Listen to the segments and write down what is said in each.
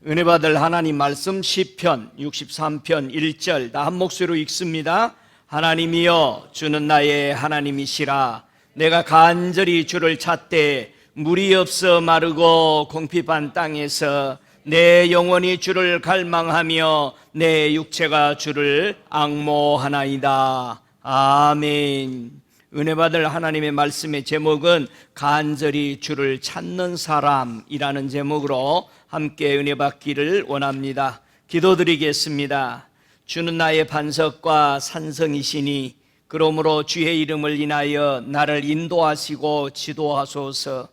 은혜 받을 하나님 말씀 시편 63편 1절 다 한 목소리로 읽습니다. 하나님이여 주는 나의 하나님이시라. 내가 간절히 주를 찾되 물이 없어 마르고 공핍한 땅에서 내 영혼이 주를 갈망하며 내 육체가 주를 앙모하나이다. 아멘. 은혜 받을 하나님의 말씀의 제목은 간절히 주를 찾는 사람이라는 제목으로 함께 은혜 받기를 원합니다. 기도드리겠습니다. 주는 나의 반석과 산성이시니 그러므로 주의 이름을 인하여 나를 인도하시고 지도하소서.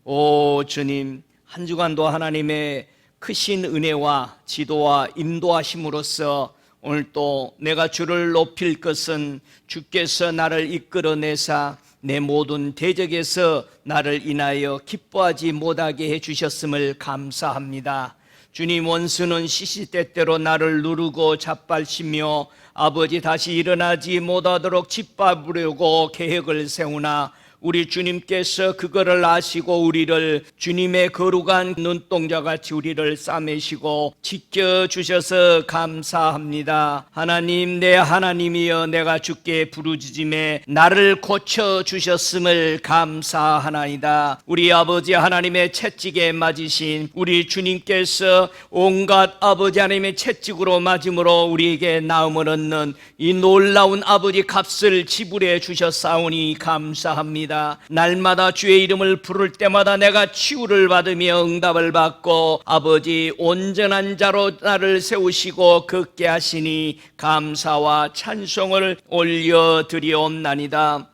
오 주님, 한 주간도 하나님의 크신 은혜와 지도와 인도하심으로써 오늘 또 내가 주를 높일 것은 주께서 나를 이끌어내사 내 모든 대적에서 나를 인하여 기뻐하지 못하게 해주셨음을 감사합니다. 주님, 원수는 시시때때로 나를 누르고 잡발치며 아버지 다시 일어나지 못하도록 짓밟으려고 계획을 세우나 우리 주님께서 그거를 아시고 우리를 주님의 거룩한 눈동자같이 우리를 싸매시고 지켜주셔서 감사합니다. 하나님, 내 하나님이여, 내가 주께 부르짖음에 나를 고쳐주셨음을 감사하나이다. 우리 아버지 하나님의 채찍에 맞으신 우리 주님께서 온갖 아버지 하나님의 채찍으로 맞음으로 우리에게 나음을 얻는 이 놀라운 아버지 값을 지불해 주셨사오니 감사합니다. 날마다 주의 이름을 부를 때마다 내가 치유를 받으며 응답을 받고 아버지 온전한 자로 나를 세우시고 걷게 하시니 감사와 찬송을 올려드리옵나이다.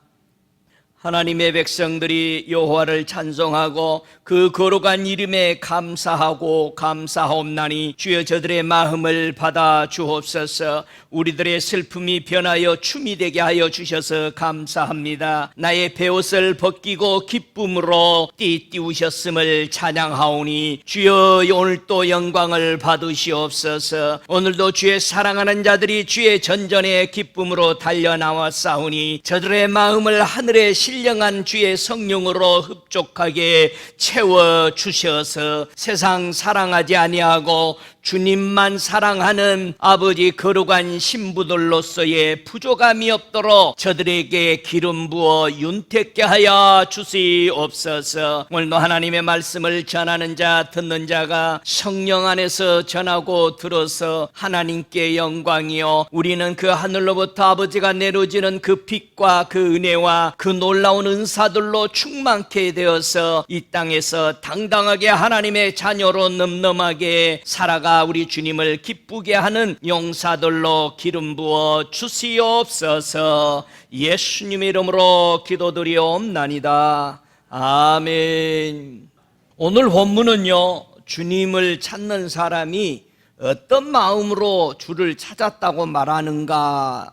하나님의 백성들이 여호와를 찬송하고 그 거룩한 이름에 감사하고 감사하옵나니 주여 저들의 마음을 받아 주옵소서. 우리들의 슬픔이 변하여 춤이 되게 하여 주셔서 감사합니다. 나의 베옷을 벗기고 기쁨으로 띠띠우셨음을 찬양하오니 주여 오늘 또 영광을 받으시옵소서. 오늘도 주의 사랑하는 자들이 주의 전전에 기쁨으로 달려나왔사오니 저들의 마음을 하늘에 신령한 주의 성령으로 흡족하게 채워주셔서 세상 사랑하지 아니하고 주님만 사랑하는 아버지 거룩한 신부들로서의 부족함이 없도록 저들에게 기름 부어 윤택케 하여 주시옵소서. 오늘도 하나님의 말씀을 전하는 자 듣는 자가 성령 안에서 전하고 들어서 하나님께 영광이요 우리는 그 하늘로부터 아버지가 내려지는 그 빛과 그 은혜와 그 놀라운 은사들로 충만케 되어서 이 땅에서 당당하게 하나님의 자녀로 넘넘하게 살아가 우리 주님을 기쁘게 하는 용사들로 기름 부어 주시옵소서. 예수님의 이름으로 기도드리옵나이다. 아멘. 오늘 본문은요, 주님을 찾는 사람이 어떤 마음으로 주를 찾았다고 말하는가.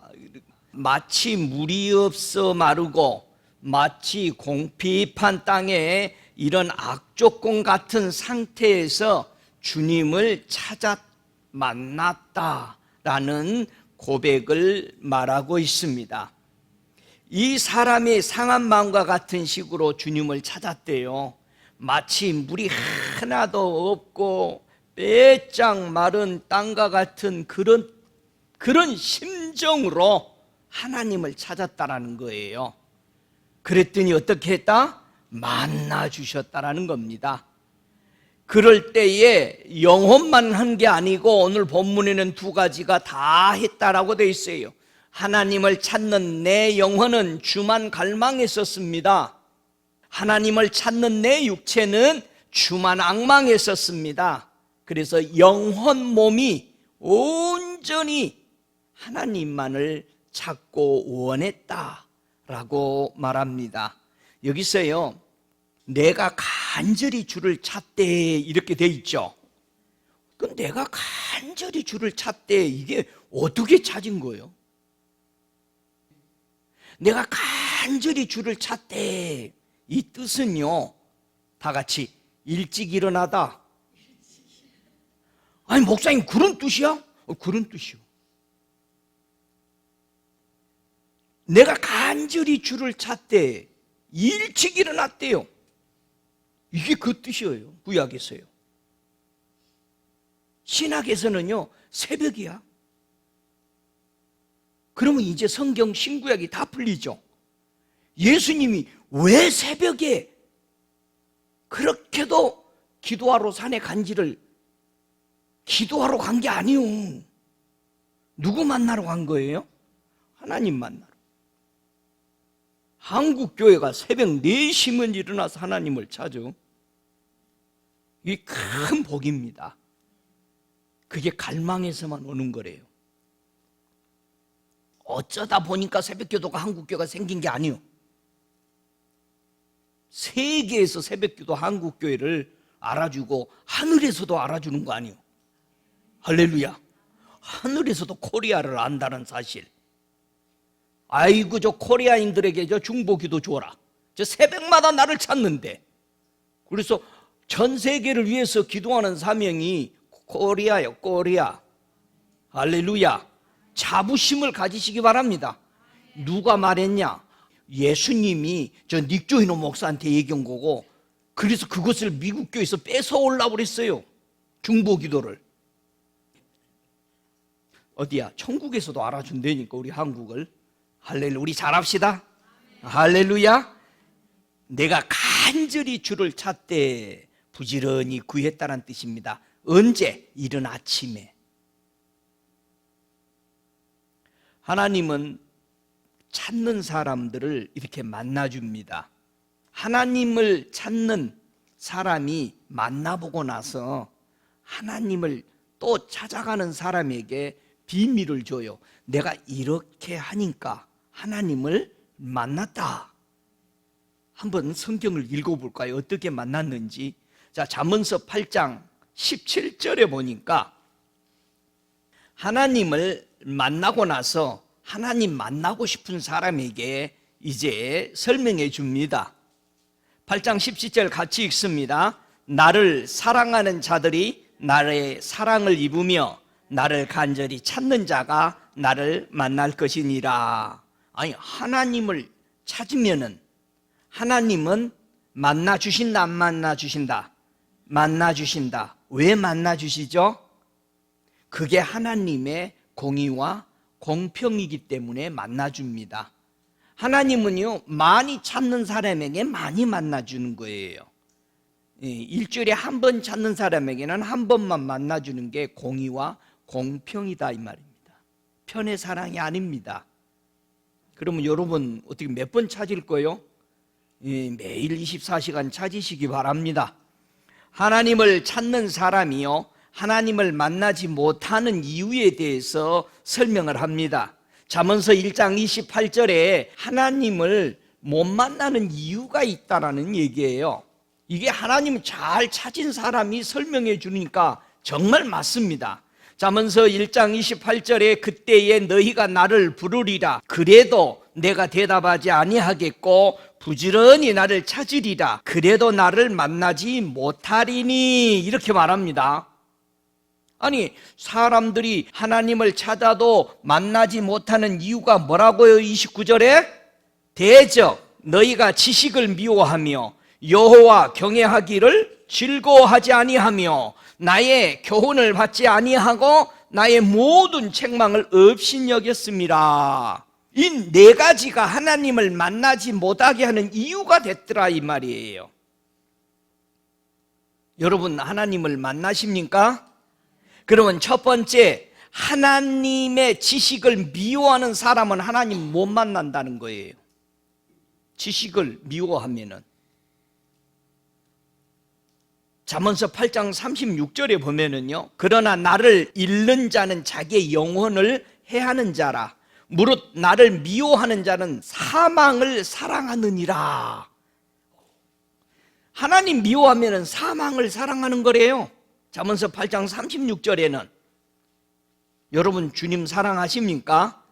마치 물이 없어 마르고 마치 공핍한 땅에 이런 악조건 같은 상태에서 주님을 찾아 만났다라는 고백을 말하고 있습니다. 이 사람이 상한 마음과 같은 식으로 주님을 찾았대요. 마치 물이 하나도 없고 빼짝 마른 땅과 같은 그런 심정으로 하나님을 찾았다라는 거예요. 그랬더니 어떻게 했다? 만나 주셨다라는 겁니다. 그럴 때에 영혼만 한 게 아니고 오늘 본문에는 두 가지가 다 했다라고 되어 있어요. 하나님을 찾는 내 영혼은 주만 갈망했었습니다. 하나님을 찾는 내 육체는 주만 앙망했었습니다. 그래서 영혼 몸이 온전히 하나님만을 찾고 원했다라고 말합니다. 여기서요, 내가 간절히 주를 찾되 이렇게 돼 있죠. 그럼 내가 간절히 주를 찾되 이게 어떻게 찾은 거예요? 내가 간절히 주를 찾되 이 뜻은요, 다 같이 일찍 일어나다. 아니 목사님 그런 뜻이야? 그런 뜻이요. 내가 간절히 주를 찾되 일찍 일어났대요. 이게 그 뜻이에요. 구약에서요. 신학에서는요 새벽이야. 그러면 이제 성경 신구약이 다 풀리죠. 예수님이 왜 새벽에 그렇게도 기도하러 산에 간지를 기도하러 간 게 아니요. 누구 만나러 간 거예요? 하나님 만나러. 한국교회가 새벽 4시면 일어나서 하나님을 찾아. 이게 큰 복입니다. 그게 갈망에서만 오는 거래요. 어쩌다 보니까 새벽기도가 한국교회가 생긴 게 아니요. 세계에서 새벽기도 한국교회를 알아주고 하늘에서도 알아주는 거 아니요. 할렐루야. 하늘에서도 코리아를 안다는 사실. 아이고 저 코리아인들에게 저 중보기도 줘라. 저 새벽마다 나를 찾는데. 그래서 전 세계를 위해서 기도하는 사명이 코리아요. 코리아. 할렐루야. 자부심을 가지시기 바랍니다. 누가 말했냐? 예수님이 저 닉조이노 목사한테 얘기한 거고, 그래서 그것을 미국 교회에서 뺏어오려고 그랬어요. 중보기도를. 어디야? 천국에서도 알아준다니까 우리 한국을. 할렐루야. 우리 잘합시다. 할렐루야. 내가 간절히 주를 찾되 부지런히 구했다는 뜻입니다. 언제? 이른 아침에. 하나님은 찾는 사람들을 이렇게 만나줍니다. 하나님을 찾는 사람이 만나보고 나서 하나님을 또 찾아가는 사람에게 비밀을 줘요. 내가 이렇게 하니까 하나님을 만났다. 한번 성경을 읽어볼까요? 어떻게 만났는지. 자, 잠언서 8장 17절에 보니까 하나님을 만나고 나서 하나님 만나고 싶은 사람에게 이제 설명해 줍니다. 8장 17절 같이 읽습니다. 나를 사랑하는 자들이 나의 사랑을 입으며 나를 간절히 찾는 자가 나를 만날 것이니라. 아니, 하나님을 찾으면은 하나님은 만나 주신다, 안 만나 주신다? 만나 주신다. 왜 만나 주시죠? 그게 하나님의 공의와 공평이기 때문에 만나 줍니다. 하나님은요, 많이 찾는 사람에게 많이 만나 주는 거예요. 일주일에 한 번 찾는 사람에게는 한 번만 만나 주는 게 공의와 공평이다 이 말입니다. 편의 사랑이 아닙니다. 그러면 여러분 어떻게 몇 번 찾을 거예요? 매일 24시간 찾으시기 바랍니다. 하나님을 찾는 사람이요, 하나님을 만나지 못하는 이유에 대해서 설명을 합니다. 잠언서 1장 28절에 하나님을 못 만나는 이유가 있다라는 얘기예요. 이게 하나님 잘 찾은 사람이 설명해 주니까 정말 맞습니다. 잠언서 1장 28절에 그때에 너희가 나를 부르리라. 그래도 내가 대답하지 아니하겠고 부지런히 나를 찾으리라. 그래도 나를 만나지 못하리니. 이렇게 말합니다. 아니, 사람들이 하나님을 찾아도 만나지 못하는 이유가 뭐라고요? 29절에 대적 너희가 지식을 미워하며 여호와 경외하기를 즐거워하지 아니하며 나의 교훈을 받지 아니하고 나의 모든 책망을 업신여겼습니다. 이 네 가지가 하나님을 만나지 못하게 하는 이유가 됐더라 이 말이에요. 여러분 하나님을 만나십니까? 그러면 첫 번째, 하나님의 지식을 미워하는 사람은 하나님 못 만난다는 거예요. 지식을 미워하면은. 잠언서 8장 36절에 보면은요, 그러나 나를 잃는 자는 자기의 영혼을 해하는 자라. 무릇 나를 미워하는 자는 사망을 사랑하느니라. 하나님 미워하면은 사망을 사랑하는 거래요. 잠언서 8장 36절에는. 여러분 주님 사랑하십니까?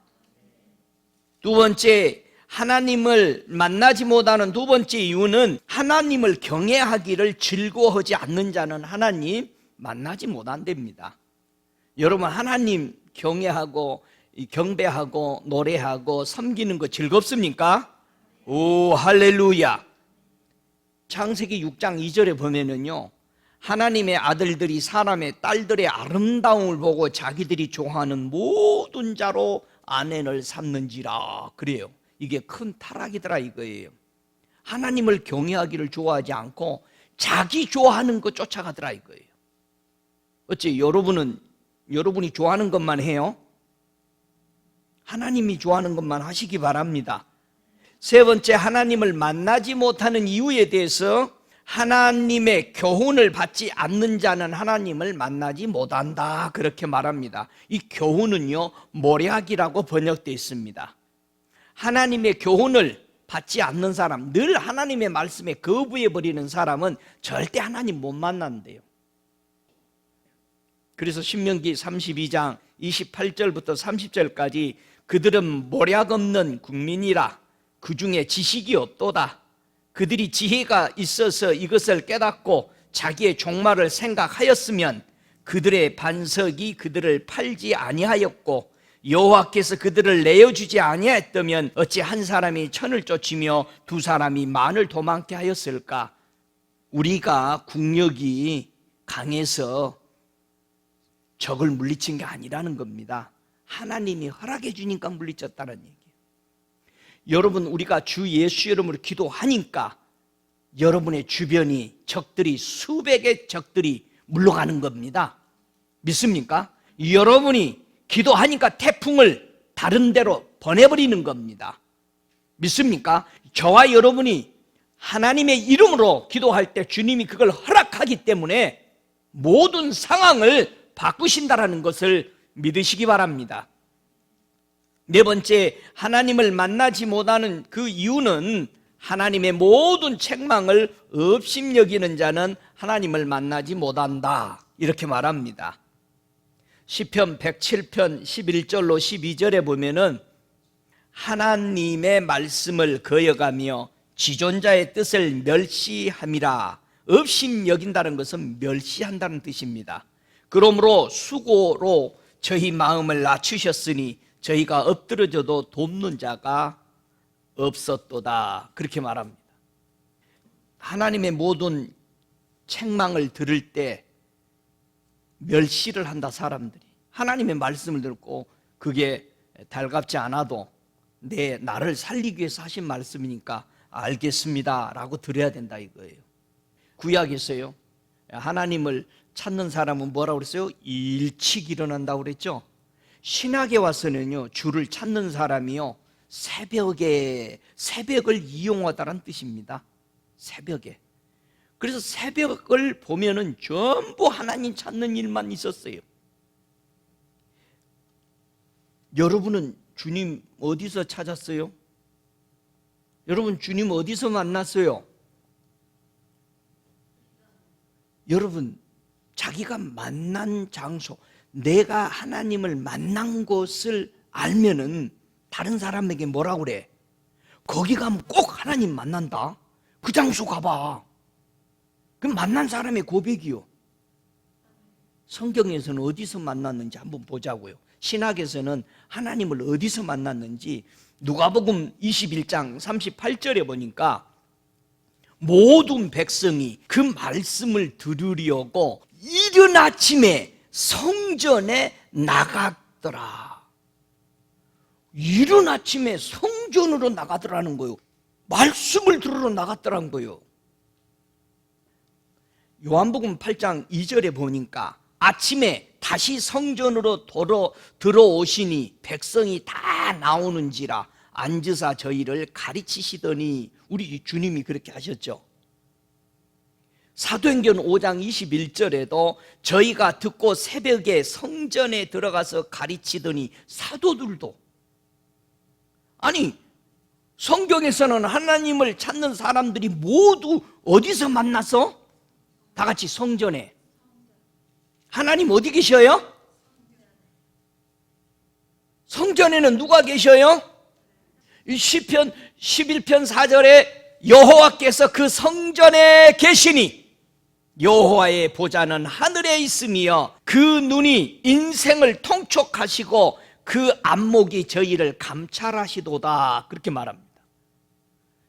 두 번째, 하나님을 만나지 못하는 두 번째 이유는 하나님을 경외하기를 즐거워하지 않는 자는 하나님 만나지 못한답니다. 여러분 하나님 경외하고 경배하고 노래하고 섬기는 거 즐겁습니까? 오 할렐루야. 창세기 6장 2절에 보면은요, 하나님의 아들들이 사람의 딸들의 아름다움을 보고 자기들이 좋아하는 모든 자로 아내를 삼는지라. 그래요. 이게 큰 타락이더라 이거예요. 하나님을 경외하기를 좋아하지 않고 자기 좋아하는 것 쫓아가더라 이거예요. 어째 여러분이 좋아하는 것만 해요? 하나님이 좋아하는 것만 하시기 바랍니다. 세 번째, 하나님을 만나지 못하는 이유에 대해서 하나님의 교훈을 받지 않는 자는 하나님을 만나지 못한다, 그렇게 말합니다. 이 교훈은요, 모략이라고 번역되어 있습니다. 하나님의 교훈을 받지 않는 사람, 늘 하나님의 말씀에 거부해버리는 사람은 절대 하나님 못 만난대요. 그래서 신명기 32장 28절부터 30절까지 그들은 모략 없는 국민이라, 그 중에 지식이 없도다. 그들이 지혜가 있어서 이것을 깨닫고 자기의 종말을 생각하였으면 그들의 반석이 그들을 팔지 아니하였고 여호와께서 그들을 내어주지 아니하였다면 어찌 한 사람이 천을 쫓으며 두 사람이 만을 도망게 하였을까? 우리가 국력이 강해서 적을 물리친 게 아니라는 겁니다. 하나님이 허락해 주니까 물리쳤다는 얘기예요. 여러분, 우리가 주 예수 이름으로 기도하니까 여러분의 주변이 적들이, 수백의 적들이 물러가는 겁니다. 믿습니까? 여러분이 기도하니까 태풍을 다른 데로 보내버리는 겁니다. 믿습니까? 저와 여러분이 하나님의 이름으로 기도할 때 주님이 그걸 허락하기 때문에 모든 상황을 바꾸신다라는 것을 믿으시기 바랍니다. 네 번째, 하나님을 만나지 못하는 그 이유는 하나님의 모든 책망을 업신여기는 자는 하나님을 만나지 못한다, 이렇게 말합니다. 시편 107편 11절로 12절에 보면은 하나님의 말씀을 거역하며 지존자의 뜻을 멸시함이라. 업신여긴다는 것은 멸시한다는 뜻입니다. 그러므로 수고로 저희 마음을 낮추셨으니 저희가 엎드러져도 돕는 자가 없었도다, 그렇게 말합니다. 하나님의 모든 책망을 들을 때 멸시를 한다, 사람들이. 하나님의 말씀을 듣고 그게 달갑지 않아도 나를 살리기 위해서 하신 말씀이니까 알겠습니다 라고 들어야 된다 이거예요. 구약에서요, 하나님을 찾는 사람은 뭐라고 그랬어요? 일찍 일어난다고 그랬죠. 신약에 와서는요, 주를 찾는 사람이요, 새벽을 이용하다라는 뜻입니다. 새벽에. 그래서 새벽을 보면은 전부 하나님 찾는 일만 있었어요. 여러분은 주님 어디서 찾았어요? 여러분 주님 어디서 만났어요? 여러분 자기가 만난 장소, 내가 하나님을 만난 곳을 알면은 다른 사람에게 뭐라고 그래? 거기 가면 꼭 하나님 만난다. 그 장소 가봐. 그럼 만난 사람의 고백이요. 성경에서는 어디서 만났는지 한번 보자고요. 신학에서는 하나님을 어디서 만났는지 누가복음 21장 38절에 보니까 모든 백성이 그 말씀을 들으려고 이른 아침에 성전에 나갔더라. 이른 아침에 성전으로 나가더라는 거예요. 말씀을 들으러 나갔더라는 거예요. 요한복음 8장 2절에 보니까 아침에 다시 성전으로 들어오시니 백성이 다 나오는지라 앉으사 저희를 가르치시더니, 우리 주님이 그렇게 하셨죠. 사도행전 5장 21절에도 저희가 듣고 새벽에 성전에 들어가서 가르치더니, 사도들도. 아니, 성경에서는 하나님을 찾는 사람들이 모두 어디서 만나서? 다 같이 성전에. 하나님 어디 계셔요? 성전에는 누가 계셔요? 시편 11편 4절에 여호와께서 그 성전에 계시니 여호와의 보좌는 하늘에 있으며 그 눈이 인생을 통촉하시고 그 안목이 저희를 감찰하시도다, 그렇게 말합니다.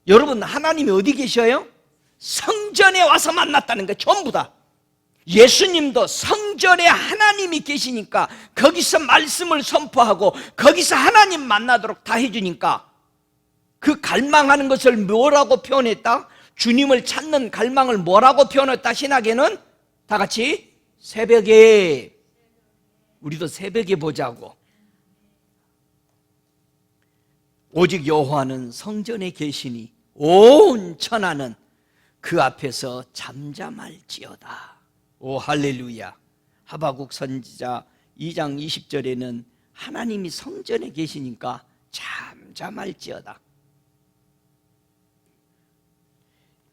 여러분 하나님이 어디 계셔요? 성전에 와서 만났다는 거 전부 다. 예수님도 성전에 하나님이 계시니까 거기서 말씀을 선포하고 거기서 하나님 만나도록 다 해주니까 그 갈망하는 것을 뭐라고 표현했다? 주님을 찾는 갈망을 뭐라고 표현했다? 신학에는 다 같이 새벽에, 우리도 새벽에 보자고. 오직 여호와는 성전에 계시니 온 천하는 그 앞에서 잠잠할지어다. 오 할렐루야. 하박국 선지자 2장 20절에는 하나님이 성전에 계시니까 잠잠할지어다.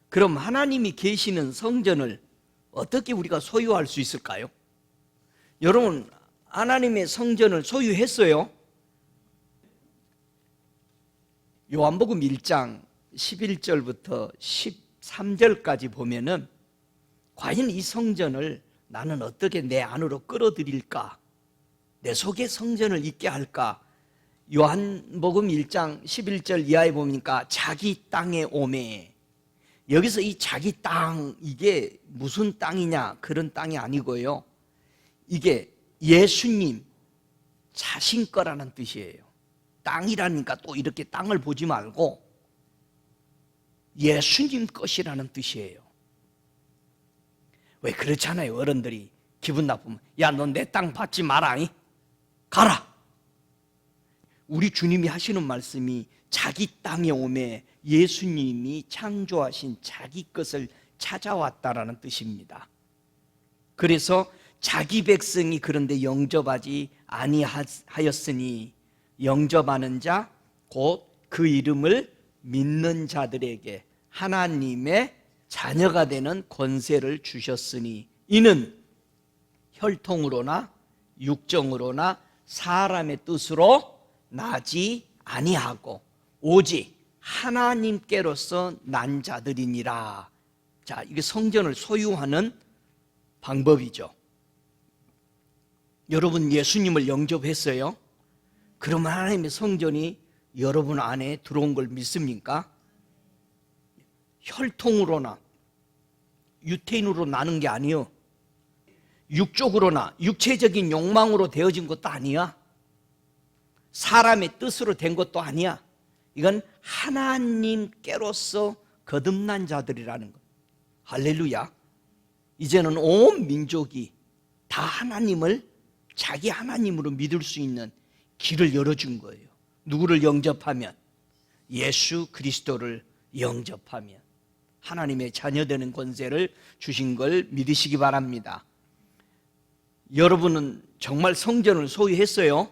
그럼 하나님이 계시는 성전을 어떻게 우리가 소유할 수 있을까요? 여러분, 하나님의 성전을 소유했어요? 요한복음 1장 11절부터 13절까지 보면은 과연 이 성전을 나는 어떻게 내 안으로 끌어들일까? 내 속에 성전을 있게 할까? 요한복음 1장 11절 이하에 보니까 자기 땅에 오매. 여기서 이 자기 땅, 이게 무슨 땅이냐? 그런 땅이 아니고요. 이게 예수님 자신 거라는 뜻이에요. 땅이라니까 또 이렇게 땅을 보지 말고 예수님 것이라는 뜻이에요. 왜 그렇잖아요. 어른들이 기분 나쁘면 야, 너 내 땅 받지 마라. 가라. 우리 주님이 하시는 말씀이 자기 땅에 오매 예수님이 창조하신 자기 것을 찾아왔다라는 뜻입니다. 그래서 자기 백성이 그런데 영접하지 아니하였으니 영접하는 자 곧 그 이름을 믿는 자들에게 하나님의 자녀가 되는 권세를 주셨으니 이는 혈통으로나 육정으로나 사람의 뜻으로 나지 아니하고 오직 하나님께로서 난 자들이니라. 자, 이게 성전을 소유하는 방법이죠. 여러분 예수님을 영접했어요? 그러면 하나님의 성전이 여러분 안에 들어온 걸 믿습니까? 혈통으로나 유태인으로 나는 게 아니요, 육적으로나 육체적인 욕망으로 되어진 것도 아니야. 사람의 뜻으로 된 것도 아니야. 이건 하나님께로서 거듭난 자들이라는 것. 할렐루야. 이제는 온 민족이 다 하나님을 자기 하나님으로 믿을 수 있는 길을 열어준 거예요. 누구를 영접하면? 예수 그리스도를 영접하면 하나님의 자녀되는 권세를 주신 걸 믿으시기 바랍니다. 여러분은 정말 성전을 소유했어요?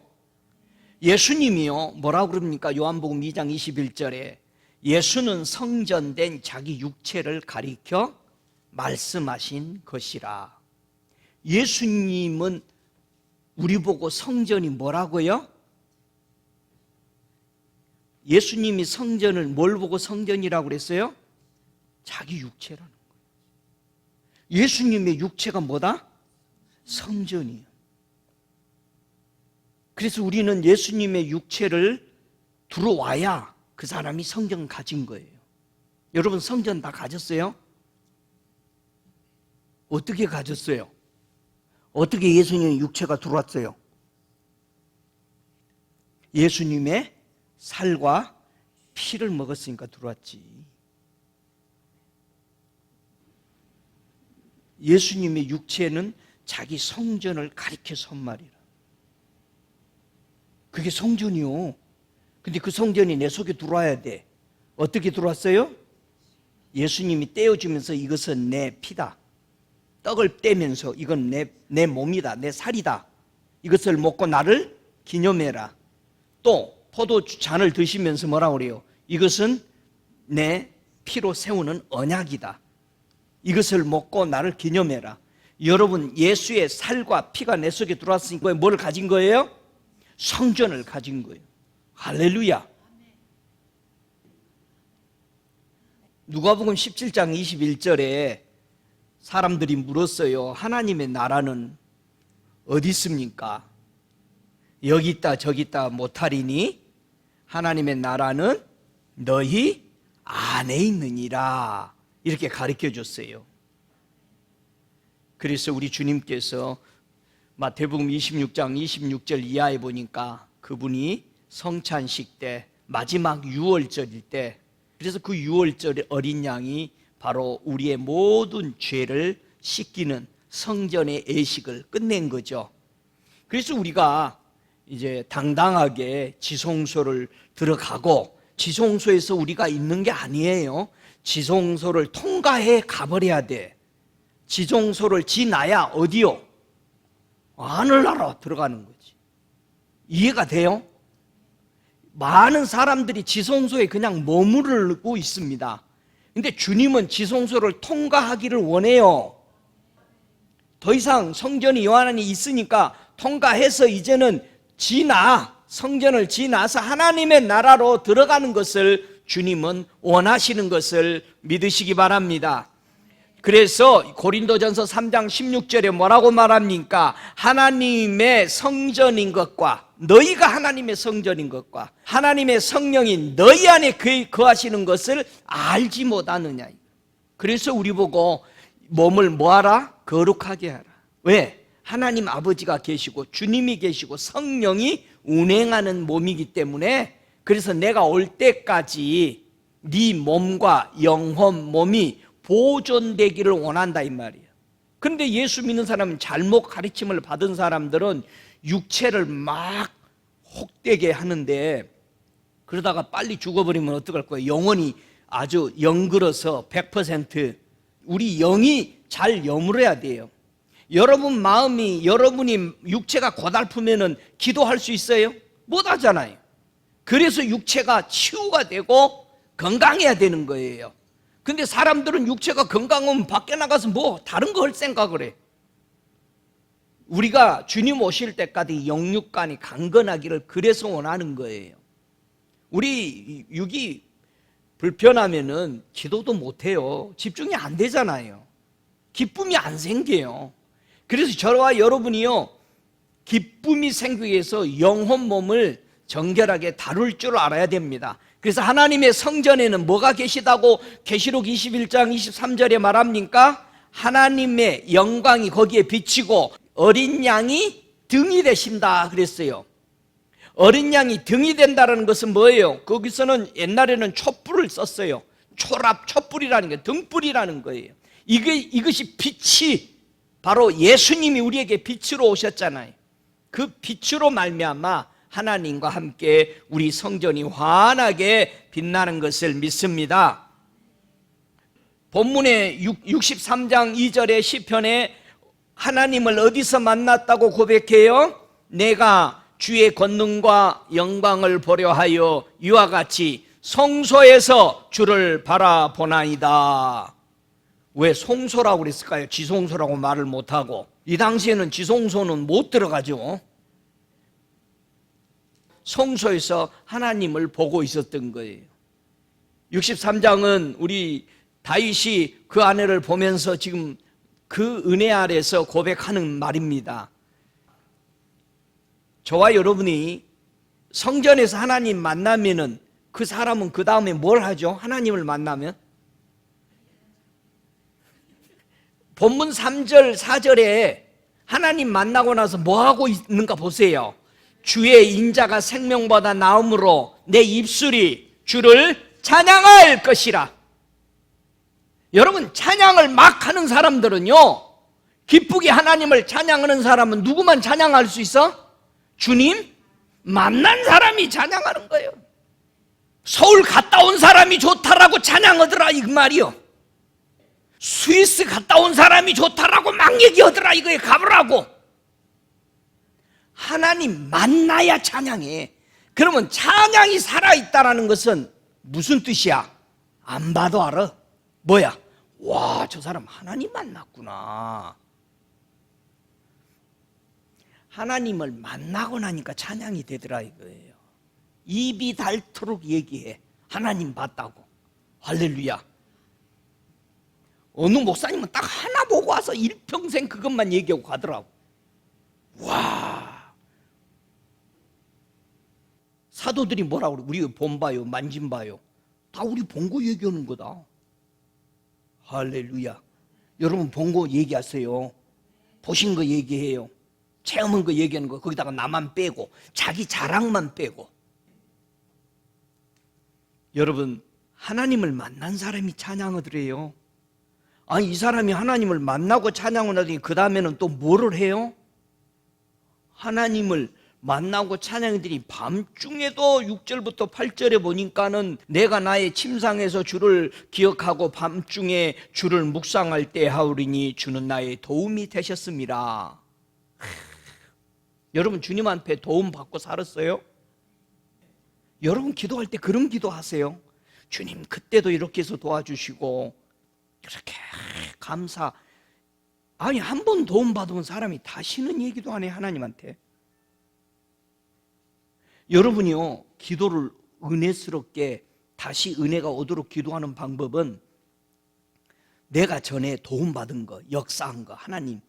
예수님이요 뭐라고 그럽니까? 요한복음 2장 21절에 예수는 성전된 자기 육체를 가리켜 말씀하신 것이라. 예수님은 우리 보고 성전이 뭐라고요? 예수님이 성전을 뭘 보고 성전이라고 그랬어요? 자기 육체라는 거예요. 예수님의 육체가 뭐다? 성전이에요. 그래서 우리는 예수님의 육체를 들어와야 그 사람이 성전 가진 거예요. 여러분 성전 다 가졌어요? 어떻게 가졌어요? 어떻게 예수님의 육체가 들어왔어요? 예수님의 살과 피를 먹었으니까 들어왔지. 예수님의 육체는 자기 성전을 가리켜 선 말이라. 그게 성전이요. 근데 그 성전이 내 속에 들어와야 돼. 어떻게 들어왔어요? 예수님이 떼어주면서 이것은 내 피다. 떡을 떼면서 이건 내 몸이다, 내 살이다. 이것을 먹고 나를 기념해라. 또 포도주 잔을 드시면서 뭐라고 그래요? 이것은 내 피로 세우는 언약이다. 이것을 먹고 나를 기념해라. 여러분 예수의 살과 피가 내 속에 들어왔으니까 뭘 가진 거예요? 성전을 가진 거예요. 할렐루야. 누가복음 17장 21절에 사람들이 물었어요. 하나님의 나라는 어디 있습니까? 여기 있다 저기 있다 못하리니 하나님의 나라는 너희 안에 있느니라. 이렇게 가르쳐 줬어요. 그래서 우리 주님께서 마태복음 26장 26절 이하에 보니까 그분이 성찬식 때 마지막 유월절일 때, 그래서 그 유월절 어린 양이 바로 우리의 모든 죄를 씻기는 성전의 예식을 끝낸 거죠. 그래서 우리가 이제 당당하게 지성소를 들어가고, 지성소에서 우리가 있는 게 아니에요. 지성소를 통과해 가버려야 돼. 지성소를 지나야 어디요? 하늘나라 들어가는 거지. 이해가 돼요? 많은 사람들이 지성소에 그냥 머무르고 있습니다. 근데 주님은 지성소를 통과하기를 원해요. 더 이상 성전이 요 안에 있으니까 통과해서 이제는 성전을 지나서 하나님의 나라로 들어가는 것을 주님은 원하시는 것을 믿으시기 바랍니다. 그래서 고린도전서 3장 16절에 뭐라고 말합니까? 하나님의 성전인 것과, 너희가 하나님의 성전인 것과 하나님의 성령인 너희 안에 거하시는 것을 알지 못하느냐. 그래서 우리 보고 몸을 뭐하라? 거룩하게 하라. 왜? 하나님 아버지가 계시고 주님이 계시고 성령이 운행하는 몸이기 때문에, 그래서 내가 올 때까지 네 몸과 영혼 몸이 보존되기를 원한다 이 말이에요. 그런데 예수 믿는 사람은, 잘못 가르침을 받은 사람들은 육체를 막 혹되게 하는데, 그러다가 빨리 죽어버리면 어떡할 거예요? 영혼이 아주 영글어서 100% 우리 영이 잘 여물어야 돼요. 여러분 마음이, 여러분이 육체가 고달프면은 기도할 수 있어요? 못 하잖아요. 그래서 육체가 치유가 되고 건강해야 되는 거예요. 근데 사람들은 육체가 건강하면 밖에 나가서 뭐 다른 거 할 생각을 해. 우리가 주님 오실 때까지 영육간이 강건하기를 그래서 원하는 거예요. 우리 육이 불편하면은 기도도 못 해요. 집중이 안 되잖아요. 기쁨이 안 생겨요. 그래서 저와 여러분이요, 기쁨이 생기기 위해서 영혼 몸을 정결하게 다룰 줄 알아야 됩니다. 그래서 하나님의 성전에는 뭐가 계시다고 계시록 21장 23절에 말합니까? 하나님의 영광이 거기에 비치고 어린 양이 등이 되신다 그랬어요. 어린 양이 등이 된다는 것은 뭐예요? 거기서는 옛날에는 촛불을 썼어요. 촛불이라는 게 등불이라는 거예요. 이것이 빛이, 바로 예수님이 우리에게 빛으로 오셨잖아요. 그 빛으로 말미암아 하나님과 함께 우리 성전이 환하게 빛나는 것을 믿습니다. 본문의 63장 2절의 시편에 하나님을 어디서 만났다고 고백해요? 내가 주의 권능과 영광을 보려 하여 이와 같이 성소에서 주를 바라보나이다. 왜 성소라고 그랬을까요? 지성소라고 말을 못하고. 이 당시에는 지성소는 못 들어가죠. 성소에서 하나님을 보고 있었던 거예요. 63장은 우리 다윗이 그 아내를 보면서 지금 그 은혜 아래서 고백하는 말입니다. 저와 여러분이 성전에서 하나님 만나면은 그 사람은 그 다음에 뭘 하죠? 하나님을 만나면 본문 3절 4절에 하나님 만나고 나서 뭐 하고 있는가 보세요. 주의 인자가 생명보다 나음으로 내 입술이 주를 찬양할 것이라. 여러분, 찬양을 막 하는 사람들은요, 기쁘게 하나님을 찬양하는 사람은 누구만 찬양할 수 있어? 주님 만난 사람이 찬양하는 거예요. 서울 갔다 온 사람이 좋다라고 찬양하더라 이 말이요. 스위스 갔다 온 사람이 좋다라고 막 얘기하더라 이거에 가보라고. 하나님 만나야 찬양해. 그러면 찬양이 살아있다는 것은 무슨 뜻이야? 안 봐도 알아. 뭐야? 와, 저 사람 하나님 만났구나. 하나님을 만나고 나니까 찬양이 되더라 이거예요. 입이 닳도록 얘기해. 하나님 봤다고. 할렐루야. 어느 목사님은 딱 하나 보고 와서 일평생 그것만 얘기하고 가더라고. 와. 사도들이 뭐라고 그래? 우리 본봐요, 만진봐요. 다 우리 본 거 얘기하는 거다. 할렐루야. 여러분 본 거 얘기하세요. 보신 거 얘기해요. 체험한 거 얘기하는 거, 거기다가 나만 빼고 자기 자랑만 빼고. 여러분, 하나님을 만난 사람이 찬양을 해요. 아니, 이 사람이 하나님을 만나고 찬양을 하더니 그 다음에는 또 뭐를 해요? 하나님을 만나고 찬양들이 밤중에도 6절부터 8절에 보니까는 내가 나의 침상에서 주를 기억하고 밤중에 주를 묵상할 때 하오리니 주는 나의 도움이 되셨습니다. 여러분, 주님 앞에 도움 받고 살았어요? 여러분 기도할 때 그런 기도하세요. 주님, 그때도 이렇게 해서 도와주시고 이렇게 감사. 아니, 한 번 도움 받으면 사람이 다시는 얘기도 안 해, 하나님한테. 여러분이요, 기도를 은혜스럽게 다시 은혜가 오도록 기도하는 방법은 내가 전에 도움받은 거, 역사한 거, 하나님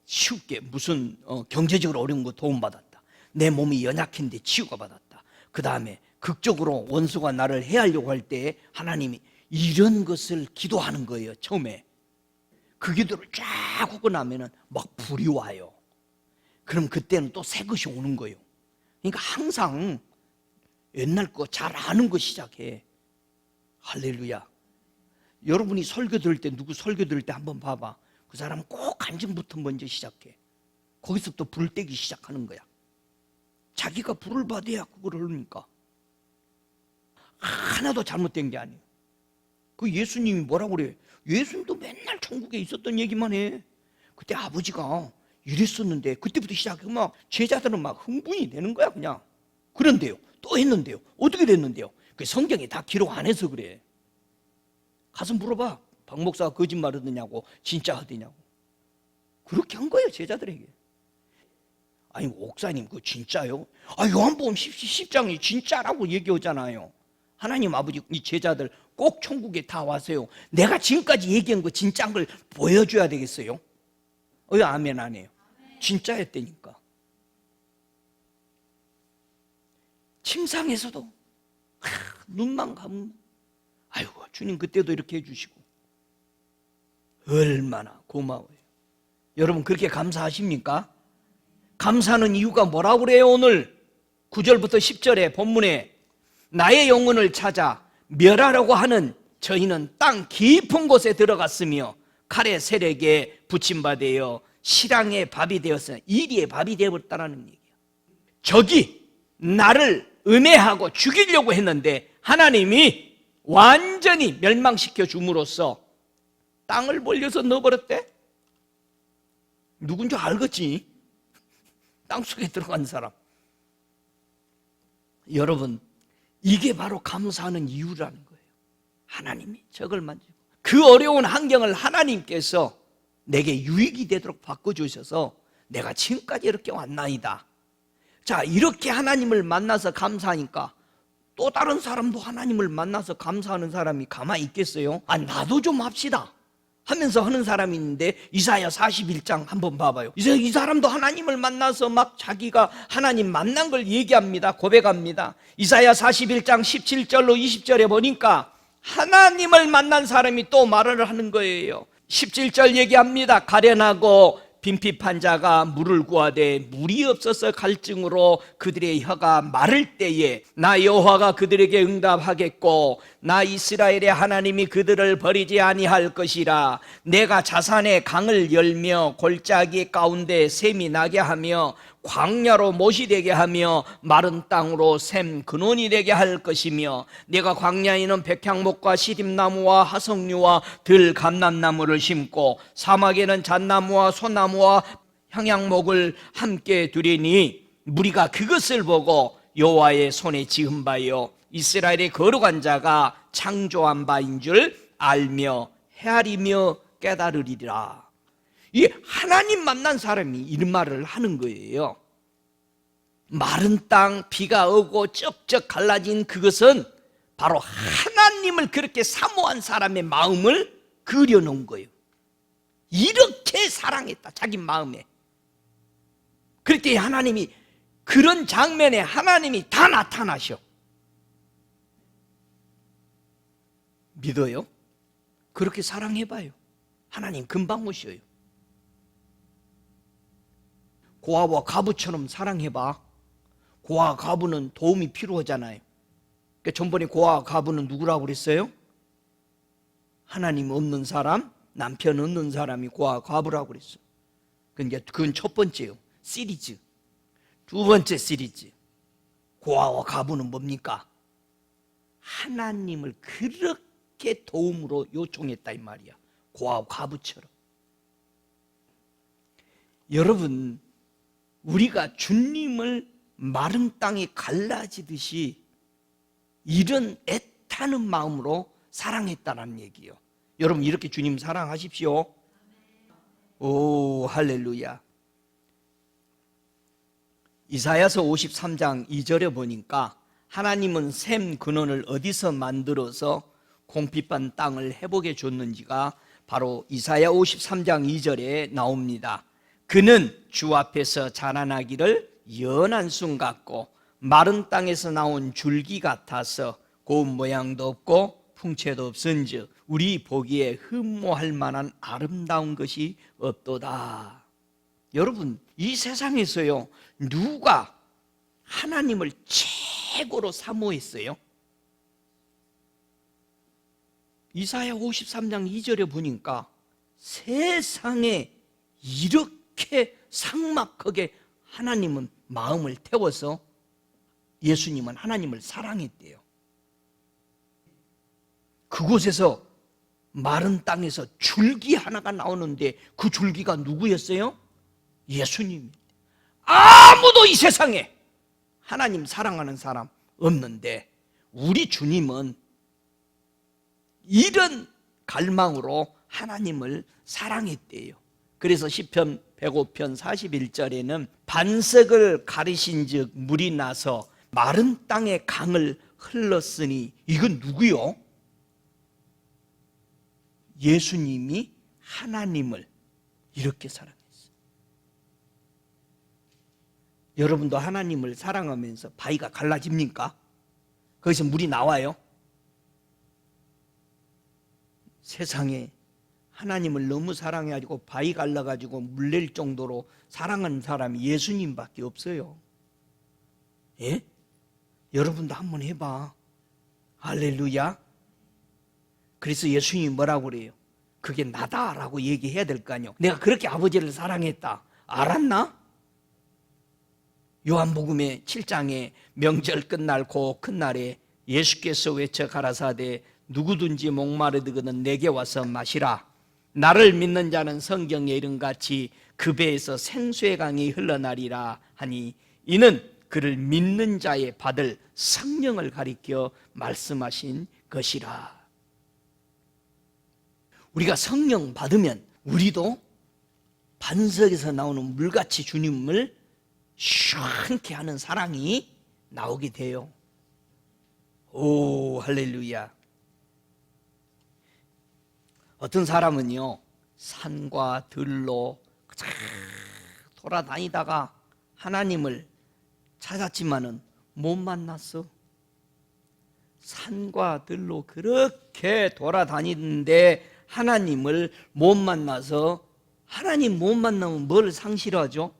쉽게 무슨 경제적으로 어려운 거 도움받았다, 내 몸이 연약했는데 치유가 받았다, 그 다음에 극적으로 원수가 나를 해하려고 할 때 하나님이 이런 것을 기도하는 거예요. 처음에 그 기도를 쫙 하고 나면은 막 불이 와요. 그럼 그때는 또 새 것이 오는 거예요. 그러니까 항상 옛날 거 잘 아는 거 시작해. 할렐루야. 여러분이 설교 들을 때, 누구 설교 들을 때 한번 봐봐. 그 사람은 꼭 간증부터 먼저 시작해. 거기서부터 불 떼기 시작하는 거야. 자기가 불을 받아야 그걸 흐릅니까? 하나도 잘못된 게 아니에요. 그 예수님이 뭐라고 그래? 예수님도 맨날 천국에 있었던 얘기만 해. 그때 아버지가 이랬었는데, 그때부터 시작해. 막 제자들은 막 흥분이 되는 거야, 그냥. 그런데요, 또 했는데요, 어떻게 됐는데요? 그 성경에 다 기록 안 해서 그래. 가서 물어봐. 박 목사가 거짓말 하더냐고, 진짜 하더냐고. 그렇게 한 거예요, 제자들에게. 아니, 목사님, 그거 진짜요? 아, 요한복음 10장이 진짜라고 얘기하잖아요. 하나님 아버지, 이 제자들 꼭 천국에 다 와서요, 내가 지금까지 얘기한 거 진짜인 걸 보여줘야 되겠어요? 왜 아멘 안 해요? 진짜였다니까. 침상에서도 눈만 감으면 아이고, 주님 그때도 이렇게 해주시고. 얼마나 고마워요. 여러분, 그렇게 감사하십니까? 감사하는 이유가 뭐라고 그래요? 오늘 9절부터 10절에 본문에 나의 영혼을 찾아 멸하려고 하는 저희는 땅 깊은 곳에 들어갔으며 칼의 세력에 붙임바되어 실황의 밥이 되었으나, 이리의 밥이 되어버렸다는 얘기예요. 적이 나를 음해하고 죽이려고 했는데 하나님이 완전히 멸망시켜 줌으로써 땅을 벌려서 넣어버렸대. 누군지 알겠지? 땅속에 들어간 사람. 여러분, 이게 바로 감사하는 이유라는 거예요. 하나님이 적을 만지고 그 어려운 환경을 하나님께서 내게 유익이 되도록 바꿔주셔서 내가 지금까지 이렇게 왔나이다. 자, 이렇게 하나님을 만나서 감사하니까 또 다른 사람도 하나님을 만나서 감사하는 사람이 가만히 있겠어요? 아, 나도 좀 합시다 하면서 하는 사람이 있는데, 이사야 41장 한번 봐봐요. 이 사람도 하나님을 만나서 막 자기가 하나님 만난 걸 얘기합니다. 고백합니다. 이사야 41장 17절로 20절에 보니까 하나님을 만난 사람이 또 말을 하는 거예요. 17절 얘기합니다. 가련하고 빈핍한 자가 물을 구하되 물이 없어서 갈증으로 그들의 혀가 마를 때에 나 여호와가 그들에게 응답하겠고 나 이스라엘의 하나님이 그들을 버리지 아니할 것이라. 내가 자산의 강을 열며 골짜기 가운데 샘이 나게 하며 광야로 못이 되게 하며 마른 땅으로 샘 근원이 되게 할 것이며, 내가 광야에는 백향목과 시립나무와 하석류와 들감람나무를 심고 사막에는 잣나무와 소나무와 향양목을 함께 두리니 무리가 그것을 보고 여호와의 손에 지은 바요 이스라엘의 거룩한 자가 창조한 바인 줄 알며 헤아리며 깨달으리라. 이 하나님 만난 사람이 이런 말을 하는 거예요. 마른 땅, 비가 오고 쩍쩍 갈라진 그것은 바로 하나님을 그렇게 사모한 사람의 마음을 그려놓은 거예요. 이렇게 사랑했다, 자기 마음에. 그랬더니 하나님이 그런 장면에 하나님이 다 나타나셔. 믿어요? 그렇게 사랑해봐요. 하나님 금방 오셔요. 고아와 과부처럼 사랑해봐. 고아와 과부는 도움이 필요하잖아요. 그러니까 전번에 고아와 과부는 누구라고 그랬어요? 하나님 없는 사람, 남편 없는 사람이 고아와 과부라고 그랬어요. 그건 첫 번째요, 시리즈. 두 번째 시리즈, 고아와 과부는 뭡니까? 하나님을 그렇게 도움으로 요청했다 이 말이야. 고아와 과부처럼. 여러분, 우리가 주님을 마른 땅에 갈라지듯이 이런 애타는 마음으로 사랑했다는 얘기예요. 여러분, 이렇게 주님 사랑하십시오. 오, 할렐루야. 이사야서 53장 2절에 보니까 하나님은 샘 근원을 어디서 만들어서 공핍한 땅을 회복해 줬는지가 바로 이사야 53장 2절에 나옵니다. 그는 주 앞에서 자라나기를 연한 순 같고 마른 땅에서 나온 줄기 같아서 고운 모양도 없고 풍채도 없은즉 우리 보기에 흠모할 만한 아름다운 것이 없도다. 여러분, 이 세상에서요, 누가 하나님을 최고로 사모했어요? 이사야 53장 2절에 보니까 세상에 이렇게 삭막하게 하나님은 마음을 태워서 예수님은 하나님을 사랑했대요. 그곳에서 마른 땅에서 줄기 하나가 나오는데 그 줄기가 누구였어요? 예수님입니다. 아무도 이 세상에 하나님 사랑하는 사람 없는데 우리 주님은 이런 갈망으로 하나님을 사랑했대요. 그래서 시편 105편 41절에는 반석을 가르신 즉 물이 나서 마른 땅에 강을 흘렀으니, 이건 누구요? 예수님이 하나님을 이렇게 사랑했어요. 여러분도 하나님을 사랑하면서 바위가 갈라집니까? 거기서 물이 나와요? 세상에 하나님을 너무 사랑해가지고 바위 갈라가지고 물 낼 정도로 사랑하는 사람이 예수님밖에 없어요. 예? 여러분도 한번 해봐. 할렐루야. 그래서 예수님이 뭐라고 그래요? 그게 나다라고 얘기해야 될 거 아니에요. 내가 그렇게 아버지를 사랑했다, 알았나? 요한복음의 7장에 명절 끝날 그 큰 날에 예수께서 외쳐 가라사대 누구든지 목마르거든 내게 와서 마시라. 나를 믿는 자는 성경에 이름같이 그 배에서 생수의 강이 흘러나리라 하니, 이는 그를 믿는 자의 받을 성령을 가리켜 말씀하신 것이라. 우리가 성령 받으면 우리도 반석에서 나오는 물같이 주님을 시원케 하는 사랑이 나오게 돼요. 오, 할렐루야. 어떤 사람은요, 산과 들로 돌아다니다가 하나님을 찾았지만은 못 만났어. 산과 들로 그렇게 돌아다니는데 하나님을 못 만나서, 하나님 못 만나면 뭘 상실하죠?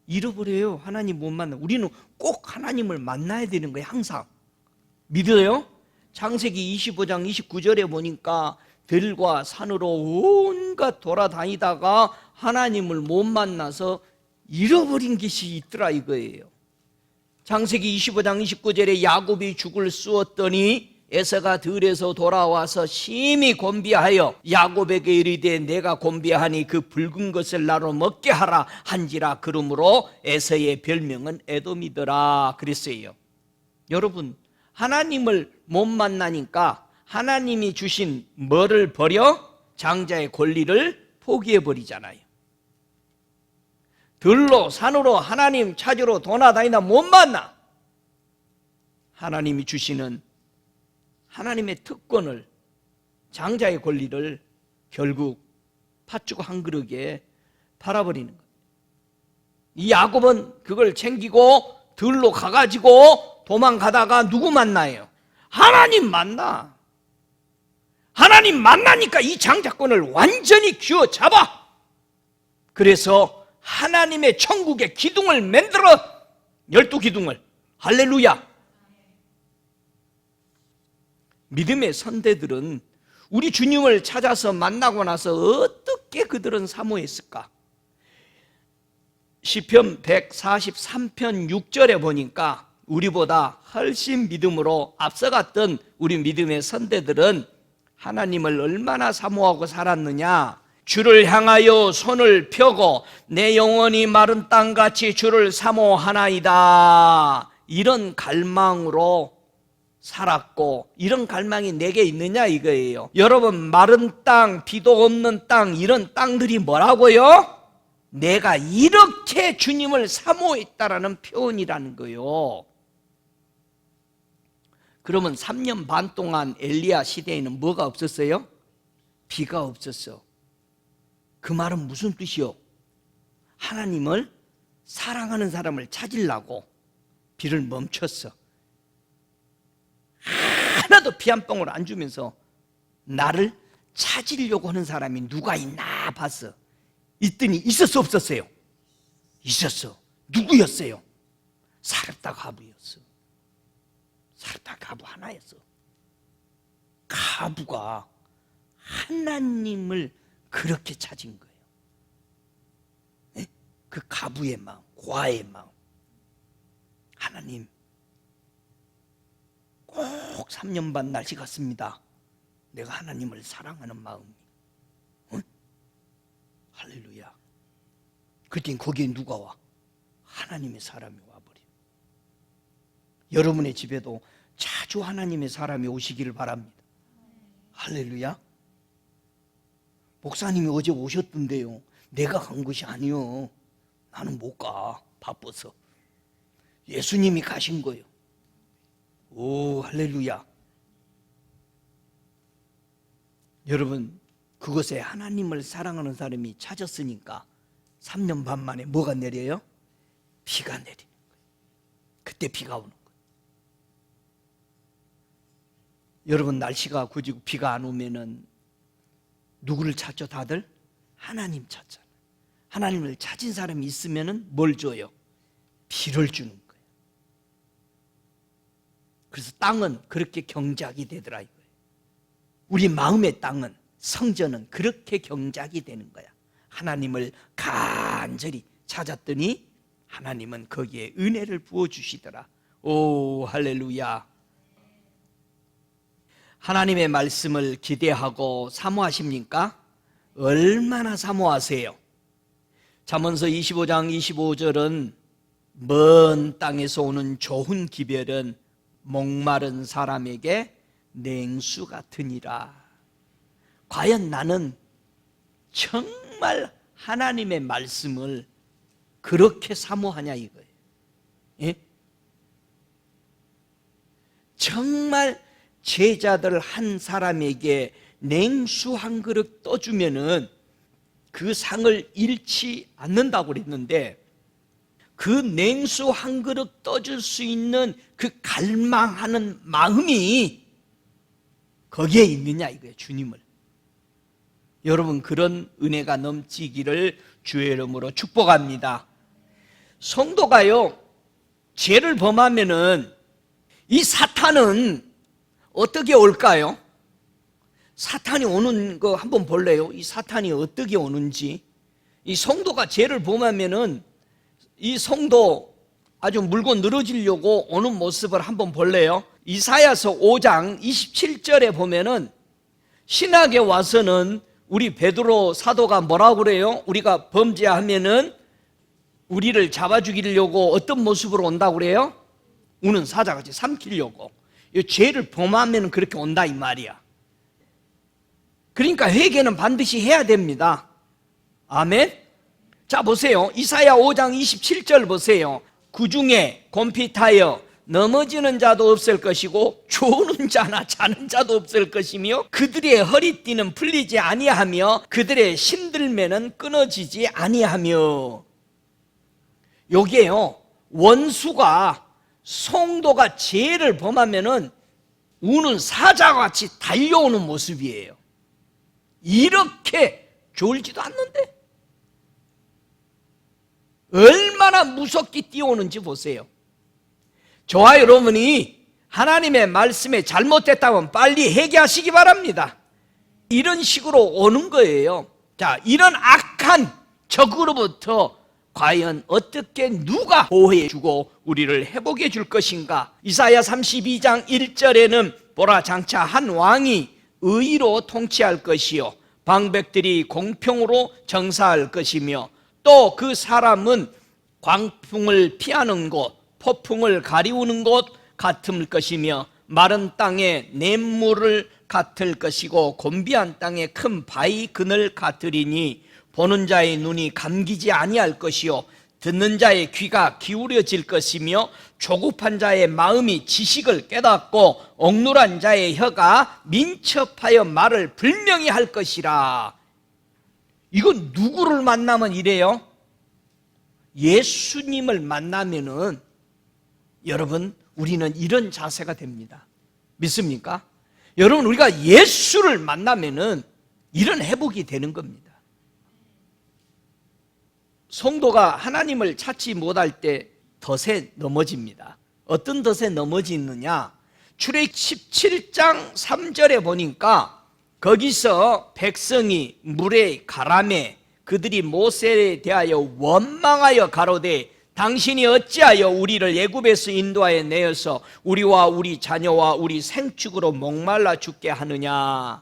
잃어버려요. 하나님 못 만나. 우리는 꼭 하나님을 만나야 되는 거예요. 항상. 믿어요? 창세기 25장 29절에 보니까 들과 산으로 온갖 돌아다니다가 하나님을 못 만나서 잃어버린 것이 있더라 이거예요. 창세기 25장 29절에 야곱이 죽을 쑤었더니 에서가 들에서 돌아와서 심히 곤비하여 야곱에게 이르되 내가 곤비하니 그 붉은 것을 나로 먹게 하라 한지라. 그러므로 에서의 별명은 에돔이더라 그랬어요. 여러분, 하나님을 못 만나니까 하나님이 주신 뭐를 버려? 장자의 권리를 포기해 버리잖아요. 들로 산으로 하나님 찾으러 돌아다니다 못 만나. 하나님이 주시는 하나님의 특권을, 장자의 권리를 결국 팥죽 한 그릇에 팔아버리는 거예요. 이 야곱은 그걸 챙기고 들로 가가지고 도망가다가 누구 만나요? 하나님 만나. 하나님 만나니까 이 장자권을 완전히 쥐어잡아. 그래서 하나님의 천국의 기둥을 만들어 12기둥을. 할렐루야. 믿음의 선대들은 우리 주님을 찾아서 만나고 나서 어떻게 그들은 사모했을까? 시편 143편 6절에 보니까 우리보다 훨씬 믿음으로 앞서갔던 우리 믿음의 선대들은 하나님을 얼마나 사모하고 살았느냐? 주를 향하여 손을 펴고 내 영혼이 마른 땅같이 주를 사모하나이다. 이런 갈망으로 살았고, 이런 갈망이 내게 있느냐 이거예요. 여러분, 마른 땅, 비도 없는 땅, 이런 땅들이 뭐라고요? 내가 이렇게 주님을 사모했다라는 표현이라는 거예요. 그러면 3년 반 동안 엘리야 시대에는 뭐가 없었어요? 비가 없었어. 그 말은 무슨 뜻이요? 하나님을 사랑하는 사람을 찾으려고 비를 멈췄어. 하나도 피 한 방울 안 주면서 나를 찾으려고 하는 사람이 누가 있나 봤어. 있더니 있었어 없었어요? 있었어. 누구였어요? 사렙다 가부였어. 사렙다 가부 하나였어. 가부가 하나님을 그렇게 찾은 거예요. 네? 그 가부의 마음, 과의 마음. 하나님, 꼭 3년 반 날씨 같습니다. 내가 하나님을 사랑하는 마음이. 어? 할렐루야. 그땐 거기에 누가 와? 하나님의 사람이 와버려. 여러분의 집에도 자주 하나님의 사람이 오시기를 바랍니다. 할렐루야. 목사님이 어제 오셨던데요. 내가 간 것이 아니요. 나는 못 가. 바빠서. 예수님이 가신 거예요. 오, 할렐루야. 여러분, 그곳에 하나님을 사랑하는 사람이 찾았으니까 3년 반 만에 뭐가 내려요? 비가 내리는 거예요. 그때 비가 오는 거예요. 여러분, 날씨가 굳이고 비가 안 오면은 누구를 찾죠 다들? 하나님 찾잖아요. 하나님을 찾은 사람이 있으면은 뭘 줘요? 비를 주는 거예요. 그래서 땅은 그렇게 경작이 되더라 이거예요. 우리 마음의 땅은, 성전은 그렇게 경작이 되는 거야. 하나님을 간절히 찾았더니 하나님은 거기에 은혜를 부어주시더라. 오, 할렐루야. 하나님의 말씀을 기대하고 사모하십니까? 얼마나 사모하세요? 잠언서 25장 25절은 먼 땅에서 오는 좋은 기별은 목마른 사람에게 냉수 같으니라. 과연 나는 정말 하나님의 말씀을 그렇게 사모하냐 이거예요. 예? 정말 제자들 한 사람에게 냉수 한 그릇 떠주면은 그 상을 잃지 않는다고 그랬는데, 그 냉수 한 그릇 떠줄 수 있는 그 갈망하는 마음이 거기에 있느냐 이거예요. 주님을. 여러분, 그런 은혜가 넘치기를 주의 이름으로 축복합니다. 성도가요, 죄를 범하면은 이 사탄은 어떻게 올까요? 사탄이 오는 거 한번 볼래요? 이 사탄이 어떻게 오는지. 이 성도가 죄를 범하면은 이 성도 아주 물고 늘어지려고 오는 모습을 한번 볼래요? 이사야서 5장 27절에 보면은 신학에 와서는 우리 베드로 사도가 뭐라고 그래요? 우리가 범죄하면은 우리를 잡아 죽이려고 어떤 모습으로 온다고 그래요? 우는 사자같이 삼키려고. 이 죄를 범하면 그렇게 온다 이 말이야. 그러니까 회개는 반드시 해야 됩니다. 아멘. 자, 보세요. 이사야 5장 27절 보세요. 그중에 곰핏하여 넘어지는 자도 없을 것이고 조는 자나 자는 자도 없을 것이며 그들의 허리띠는 풀리지 아니하며 그들의 신들매는 끊어지지 아니하며. 여기에요, 원수가 성도가 죄를 범하면은 우는 사자같이 달려오는 모습이에요. 이렇게 졸지도 않는데 얼마나 무섭게 뛰어오는지 보세요. 저와 여러분이 하나님의 말씀에 잘못됐다면 빨리 회개하시기 바랍니다. 이런 식으로 오는 거예요. 자, 이런 악한 적으로부터 과연 어떻게 누가 보호해주고 우리를 회복해 줄 것인가? 이사야 32장 1절에는 보라, 장차 한 왕이 의로 통치할 것이요 방백들이 공평으로 정사할 것이며 또 그 사람은 광풍을 피하는 곳, 폭풍을 가리우는 곳 같을 것이며 마른 땅에 냇물을 같을 것이고 곤비한 땅에 큰 바위 그늘 같으리니 보는 자의 눈이 감기지 아니할 것이요 듣는 자의 귀가 기울여질 것이며 조급한 자의 마음이 지식을 깨닫고 억눌한 자의 혀가 민첩하여 말을 분명히 할 것이라. 이건 누구를 만나면 이래요? 예수님을 만나면은 여러분 우리는 이런 자세가 됩니다. 믿습니까? 여러분 우리가 예수를 만나면은 이런 회복이 되는 겁니다. 성도가 하나님을 찾지 못할 때 덫에 넘어집니다. 어떤 덫에 넘어지느냐? 출애굽 17장 3절에 보니까 거기서 백성이 물에 가라매 그들이 모세에 대하여 원망하여 가로되 당신이 어찌하여 우리를 애굽에서 인도하여 내어서 우리와 우리 자녀와 우리 생축으로 목말라 죽게 하느냐.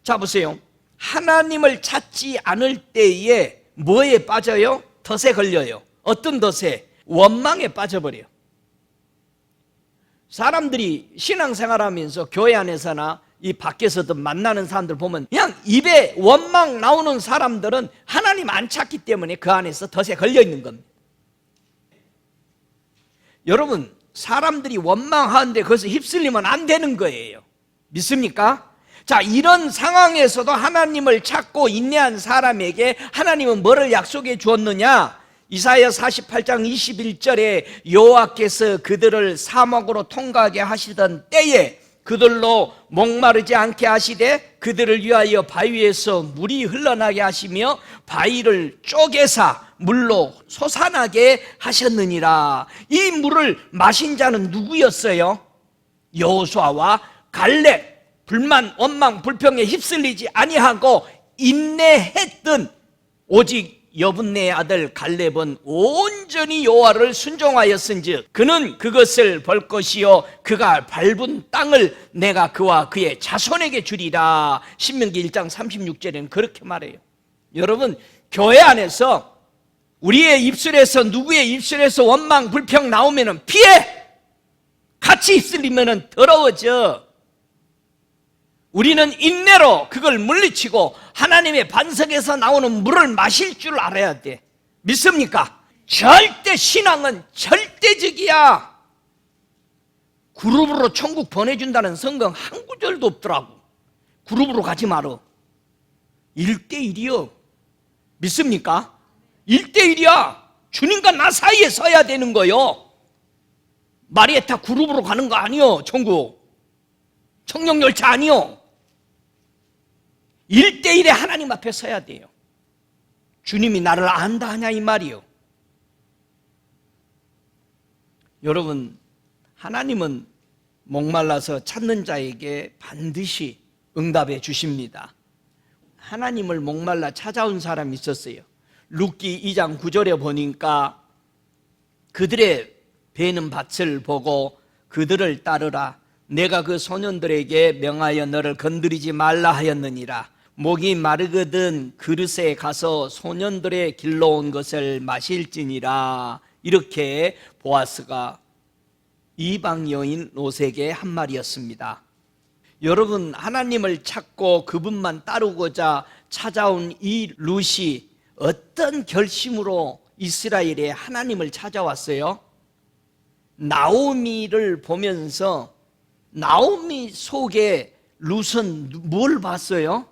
자 보세요. 하나님을 찾지 않을 때에 뭐에 빠져요? 덫에 걸려요. 어떤 덫에? 원망에 빠져버려요. 사람들이 신앙생활하면서 교회 안에서나 이 밖에서도 만나는 사람들 보면 그냥 입에 원망 나오는 사람들은 하나님 안 찾기 때문에 그 안에서 덫에 걸려 있는 겁니다. 여러분 사람들이 원망하는데 거기서 휩쓸리면 안 되는 거예요. 믿습니까? 자, 이런 상황에서도 하나님을 찾고 인내한 사람에게 하나님은 뭐를 약속해 주었느냐? 이사야 48장 21절에 여호와께서 그들을 사막으로 통과하게 하시던 때에 그들로 목마르지 않게 하시되 그들을 위하여 바위에서 물이 흘러나게 하시며 바위를 쪼개사 물로 솟아나게 하셨느니라. 이 물을 마신 자는 누구였어요? 여호수아와 갈렙. 불만, 원망, 불평에 휩쓸리지 아니하고 인내했던 오직 여분네의 아들 갈렙은 온전히 여호와를 순종하였은즉 그는 그것을 볼 것이요 그가 밟은 땅을 내가 그와 그의 자손에게 주리라. 신명기 1장 36절에는 그렇게 말해요. 여러분 교회 안에서 우리의 입술에서 누구의 입술에서 원망, 불평 나오면 피해. 같이 휩쓸리면 더러워져. 우리는 인내로 그걸 물리치고 하나님의 반석에서 나오는 물을 마실 줄 알아야 돼. 믿습니까? 절대 신앙은 절대적이야. 그룹으로 천국 보내준다는 성경 한 구절도 없더라고. 그룹으로 가지 마라. 1대1이요. 믿습니까? 1대1이야. 주님과 나 사이에 서야 되는 거요. 마리에타 그룹으로 가는 거 아니요. 천국 청룡열차 아니요. 1대1에 하나님 앞에 서야 돼요. 주님이 나를 안다 하냐 이 말이요. 여러분 하나님은 목말라서 찾는 자에게 반드시 응답해 주십니다. 하나님을 목말라 찾아온 사람이 있었어요. 룻기 2장 9절에 보니까 그들의 베는 밭을 보고 그들을 따르라. 내가 그 소년들에게 명하여 너를 건드리지 말라 하였느니라. 목이 마르거든 그릇에 가서 소년들의 길러온 것을 마실지니라. 이렇게 보아스가 이방 여인 롯에게 한 말이었습니다. 여러분 하나님을 찾고 그분만 따르고자 찾아온 이 룻이 어떤 결심으로 이스라엘에 하나님을 찾아왔어요? 나오미를 보면서 나오미 속에 룻은 뭘 봤어요?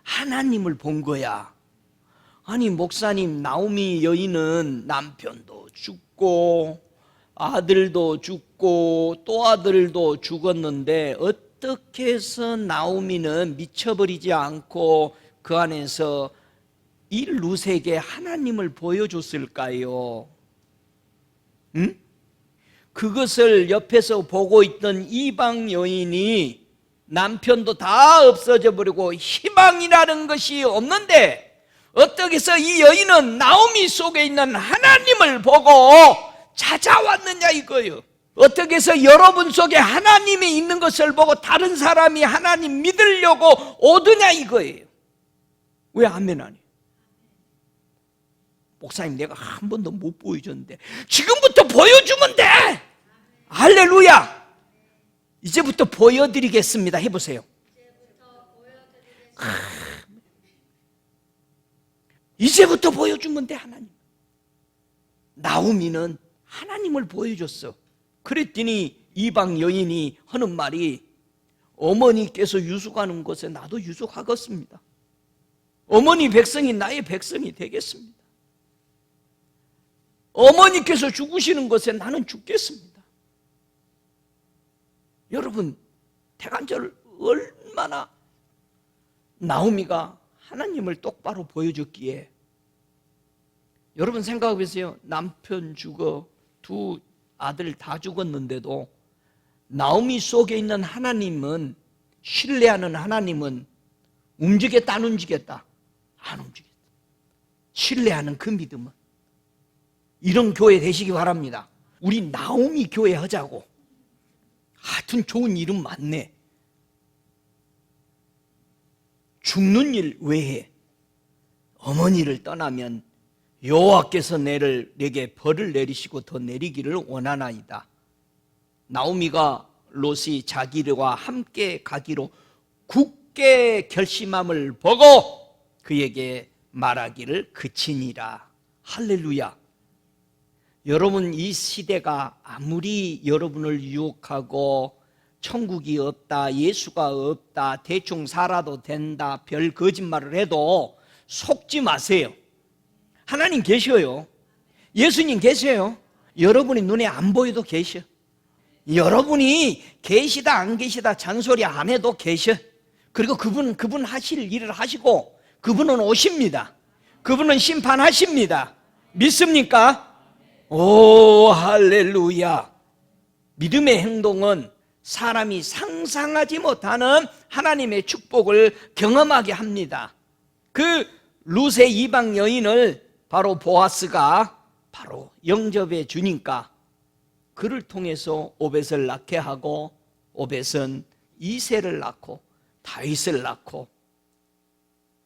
하나님을 본 거야. 아니 목사님, 나오미 여인은 남편도 죽고 아들도 죽고 또 아들도 죽었는데 어떻게 해서 나오미는 미쳐버리지 않고 그 안에서 이 룻에게 하나님을 보여줬을까요? 응? 그것을 옆에서 보고 있던 이방 여인이 남편도 다 없어져 버리고 희망이라는 것이 없는데 어떻게 해서 이 여인은 나오미 속에 있는 하나님을 보고 찾아왔느냐 이거예요. 어떻게 해서 여러분 속에 하나님이 있는 것을 보고 다른 사람이 하나님 믿으려고 오느냐 이거예요. 왜 아멘 안 해요? 목사님 내가 한 번도 못 보여줬는데 지금부터 보여주면 돼. 할렐루야. 이제부터 보여드리겠습니다. 해보세요. 이제부터 보여주면 돼. 하나님. 나오미는 하나님을 보여줬어. 그랬더니 이방 여인이 하는 말이 어머니께서 유숙하는 곳에 나도 유숙하겠습니다. 어머니 백성이 나의 백성이 되겠습니다. 어머니께서 죽으시는 곳에 나는 죽겠습니다. 여러분, 태간절 얼마나 나오미가 하나님을 똑바로 보여줬기에 여러분 생각해 보세요. 남편 죽어 두 아들 다 죽었는데도 나오미 속에 있는 하나님은, 신뢰하는 하나님은 움직였다 안 움직였다? 안 움직였다. 신뢰하는 그 믿음은. 이런 교회 되시기 바랍니다. 우리 나오미 교회 하자고. 하여튼 좋은 이름 많네. 죽는 일 외에 어머니를 떠나면 여호와께서 내게 벌을 내리시고 더 내리기를 원하나이다. 나오미가 롯이 자기와 함께 가기로 굳게 결심함을 보고 그에게 말하기를 그치니라. 할렐루야. 여러분, 이 시대가 아무리 여러분을 유혹하고 천국이 없다, 예수가 없다, 대충 살아도 된다, 별 거짓말을 해도 속지 마세요. 하나님 계셔요. 예수님 계셔요. 여러분이 눈에 안 보여도 계셔. 여러분이 계시다 안 계시다 잔소리 안 해도 계셔. 그리고 그분 하실 일을 하시고 그분은 오십니다. 그분은 심판하십니다. 믿습니까? 오, 할렐루야. 믿음의 행동은 사람이 상상하지 못하는 하나님의 축복을 경험하게 합니다. 그 룻의 이방 여인을 바로 보아스가 바로 영접해 주니까 그를 통해서 오벳을 낳게 하고 오벳은 이새를 낳고 다윗을 낳고,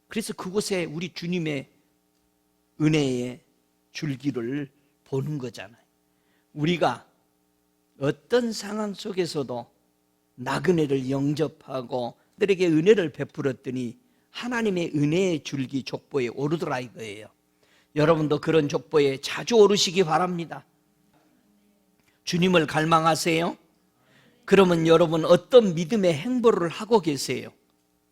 그래서 그곳에 우리 주님의 은혜의 줄기를 보는 거잖아요. 우리가 어떤 상황 속에서도 나그네를 영접하고 그들에게 은혜를 베풀었더니 하나님의 은혜의 줄기 족보에 오르더라 이거예요. 여러분도 그런 족보에 자주 오르시기 바랍니다. 주님을 갈망하세요? 그러면 여러분 어떤 믿음의 행보를 하고 계세요?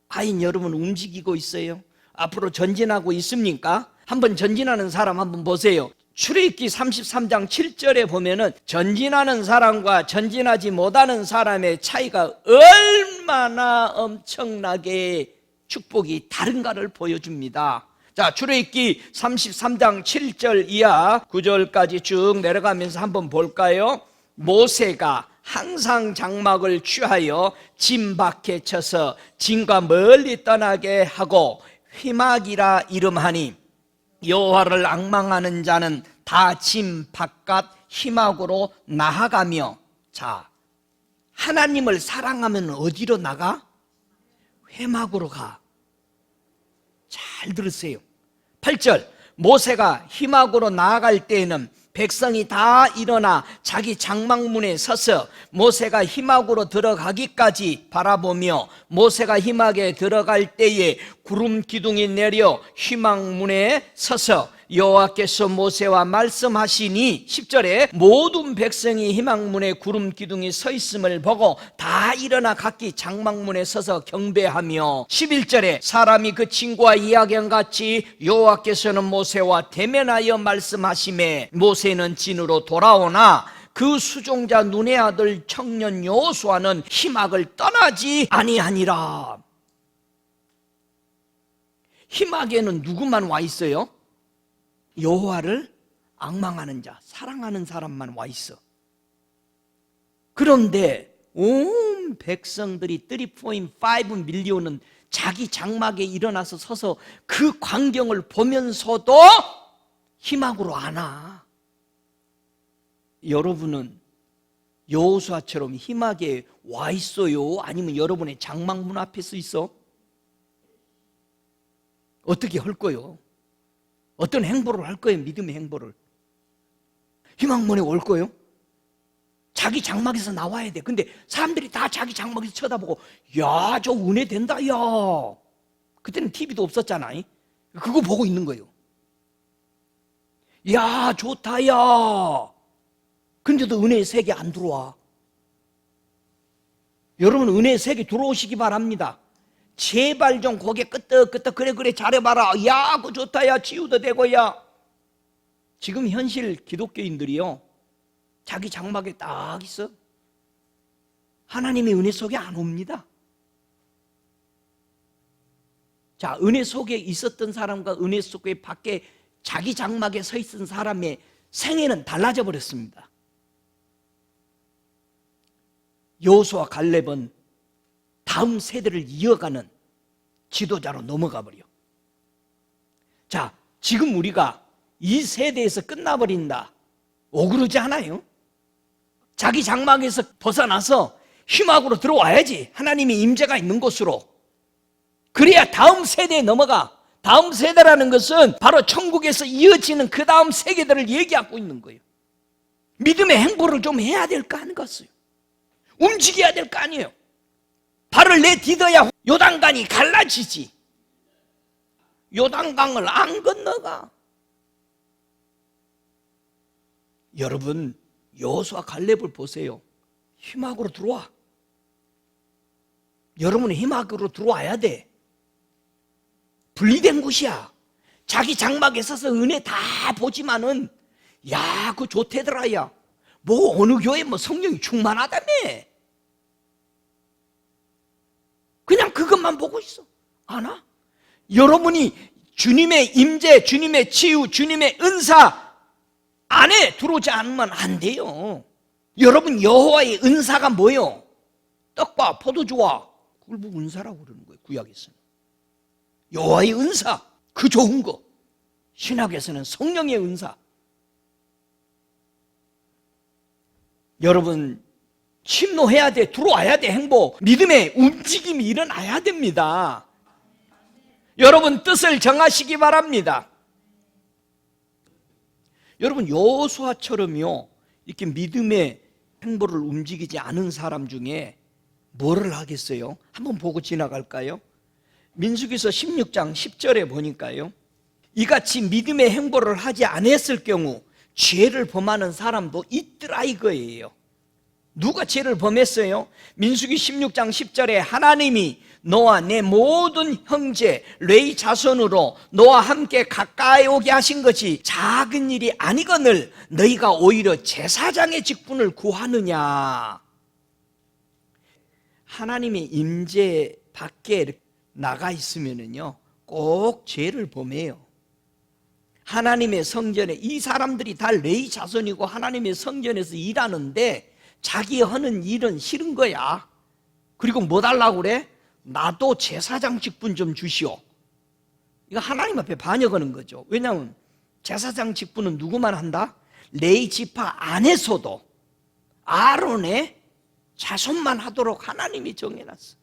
과연 여러분 움직이고 있어요? 앞으로 전진하고 있습니까? 한번 전진하는 사람 한번 보세요. 출애굽기 33장 7절에 보면은 전진하는 사람과 전진하지 못하는 사람의 차이가 얼마나 엄청나게 축복이 다른가를 보여줍니다. 자, 출애굽기 33장 7절 이하 9절까지 쭉 내려가면서 한번 볼까요? 모세가 항상 장막을 취하여 진 밖에 쳐서 진과 멀리 떠나게 하고 휘막이라 이름하니 여호와를 앙망하는 자는 다 진 바깥 휘막으로 나아가며. 자, 하나님을 사랑하면 어디로 나가? 회막으로 가. 잘 들으세요. 8절, 모세가 휘막으로 나아갈 때에는 백성이 다 일어나 자기 장막문에 서서 모세가 휘막으로 들어가기까지 바라보며 모세가 휘막에 들어갈 때에 구름 기둥이 내려 휘막문에 서서 여호와께서 모세와 말씀하시니 10절에 모든 백성이 휘막문에 구름 기둥이 서 있음을 보고 다 일어나 각기 장막문에 서서 경배하며 11절에 사람이 그 친구와 이야기한 같이 여호와께서는 모세와 대면하여 말씀하시매 모세는 진으로 돌아오나 그 수종자 눈의 아들 청년 여호수아는 휘막을 떠나지 아니하니라. 희막에는 누구만 와 있어요? 여호와를 앙망하는 자, 사랑하는 사람만 와 있어. 그런데 온 백성들이 3.5 밀리언은 자기 장막에 일어나서 서서 그 광경을 보면서도 희막으로 안 와. 여러분은 여호수아처럼 희막에 와 있어요? 아니면 여러분의 장막문 앞에 서 있어? 어떻게 할 거요? 어떤 행보를 할 거예요? 믿음의 행보를. 희망문에 올 거요? 자기 장막에서 나와야 돼. 근데 사람들이 다 자기 장막에서 쳐다보고, 야, 저 은혜 된다, 야. 그때는 TV도 없었잖아. 그거 보고 있는 거예요. 야, 좋다, 야. 근데도 은혜의 세계 안 들어와. 여러분, 은혜의 세계 들어오시기 바랍니다. 제발 좀 고개 끄덕끄덕 그래 잘해봐라. 야, 그거 좋다, 야. 치유도 되고, 야. 지금 현실 기독교인들이요, 자기 장막에 딱 있어. 하나님의 은혜 속에 안 옵니다. 자, 은혜 속에 있었던 사람과 은혜 속에 밖에 자기 장막에 서 있던 사람의 생애는 달라져 버렸습니다. 여호수아 갈렙은 다음 세대를 이어가는 지도자로 넘어가 버려. 자, 지금 우리가 이 세대에서 끝나버린다, 억울하지 않아요? 자기 장막에서 벗어나서 희망으로 들어와야지. 하나님의 임재가 있는 곳으로. 그래야 다음 세대에 넘어가. 다음 세대라는 것은 바로 천국에서 이어지는 그 다음 세계들을 얘기하고 있는 거예요. 믿음의 행보를 좀 해야 될 거 아닌 것이요. 움직여야 될 거 아니에요. 발을 내디뎌야 요단강이 갈라지지. 요단강을 안 건너가. 여러분, 여호수아 갈렙을 보세요. 희막으로 들어와. 여러분이 희막으로 들어와야 돼. 분리된 곳이야. 자기 장막에 서서 은혜 다 보지만은, 야, 그거 좋대더라, 야. 뭐 어느 교회 뭐 성령이 충만하다며. 그냥 그것만 보고 있어. 안 와? 여러분이 주님의 임재, 주님의 치유, 주님의 은사 안에 들어오지 않으면 안 돼요. 여러분, 여호와의 은사가 뭐예요? 떡과 포도주와, 그걸 뭐 은사라고 그러는 거예요, 구약에서는. 여호와의 은사, 그 좋은 거. 신학에서는 성령의 은사. 여러분, 침노해야 돼. 들어와야 돼. 행복, 믿음의 움직임이 일어나야 됩니다. 여러분, 뜻을 정하시기 바랍니다. 여러분, 여호수아처럼요, 이렇게 믿음의 행보를 움직이지 않은 사람 중에 뭐를 하겠어요? 한번 보고 지나갈까요? 민수기서 16장 10절에 보니까요, 이같이 믿음의 행보를 하지 않았을 경우 죄를 범하는 사람도 있더라, 이거예요. 누가 죄를 범했어요? 민수기 16장 10절에 하나님이 너와 내 모든 형제 레위 자손으로 너와 함께 가까이 오게 하신 것이 작은 일이 아니거늘 너희가 오히려 제사장의 직분을 구하느냐. 하나님의 임재 밖에 나가 있으면은요, 꼭 죄를 범해요. 하나님의 성전에, 이 사람들이 다 레위 자손이고 하나님의 성전에서 일하는데 자기 하는 일은 싫은 거야. 그리고 뭐 달라고 그래? 나도 제사장 직분 좀 주시오. 이거 하나님 앞에 반역하는 거죠. 왜냐하면 제사장 직분은 누구만 한다? 레위 지파 안에서도 아론의 자손만 하도록 하나님이 정해놨어.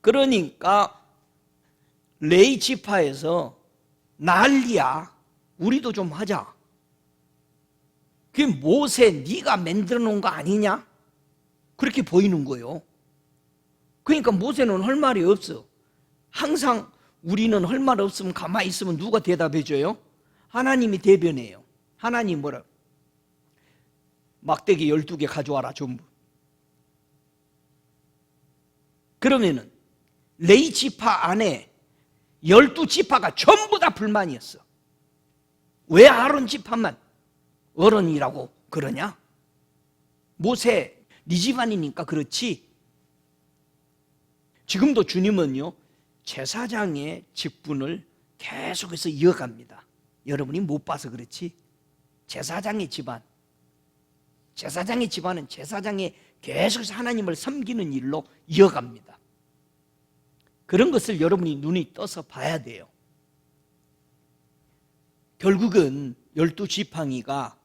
그러니까 레위 지파에서 난리야. 우리도 좀 하자. 그게 모세 네가 만들어 놓은 거 아니냐? 그렇게 보이는 거예요. 그러니까 모세는 할 말이 없어. 항상 우리는 할 말 없으면 가만히 있으면 누가 대답해 줘요? 하나님이 대변해요. 하나님 뭐라? 막대기 12개 가져와라, 전부. 그러면은 레위 지파 안에 12지파가 전부 다 불만이었어. 왜 아론 지파만 어른이라고 그러냐? 모세 네 집안이니까 그렇지. 지금도 주님은요, 제사장의 직분을 계속해서 이어갑니다. 여러분이 못 봐서 그렇지 제사장의 집안은 제사장이 계속해서 하나님을 섬기는 일로 이어갑니다. 그런 것을 여러분이 눈이 떠서 봐야 돼요. 결국은 12지팡이가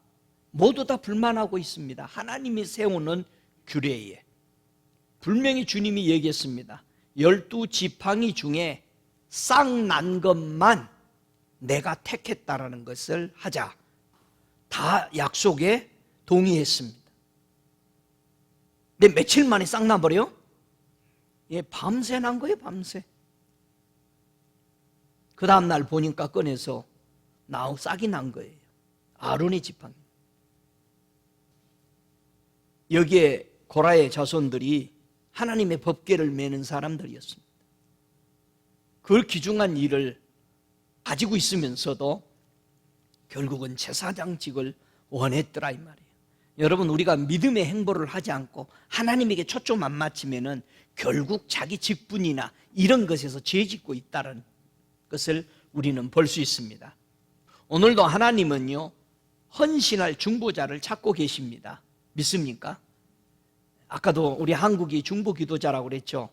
모두 다 불만하고 있습니다. 하나님이 세우는 규례에. 분명히 주님이 얘기했습니다. 12지팡이 중에 싹 난 것만 내가 택했다라는 것을 하자. 다 약속에 동의했습니다. 근데 며칠 만에 싹 나버려? 예, 밤새 난 거예요, 밤새. 그 다음날 보니까 꺼내서 싹이 난 거예요. 아론의 지팡이. 여기에 고라의 자손들이 하나님의 법궤를 매는 사람들이었습니다. 그 귀중한 일을 가지고 있으면서도 결국은 제사장직을 원했더라 이 말이에요. 여러분, 우리가 믿음의 행보를 하지 않고 하나님에게 초점 안 맞추면은 결국 자기 직분이나 이런 것에서 죄짓고 있다는 것을 우리는 볼 수 있습니다. 오늘도 하나님은요, 헌신할 중보자를 찾고 계십니다. 믿습니까? 아까도 우리 한국이 중보 기도자라고 그랬죠.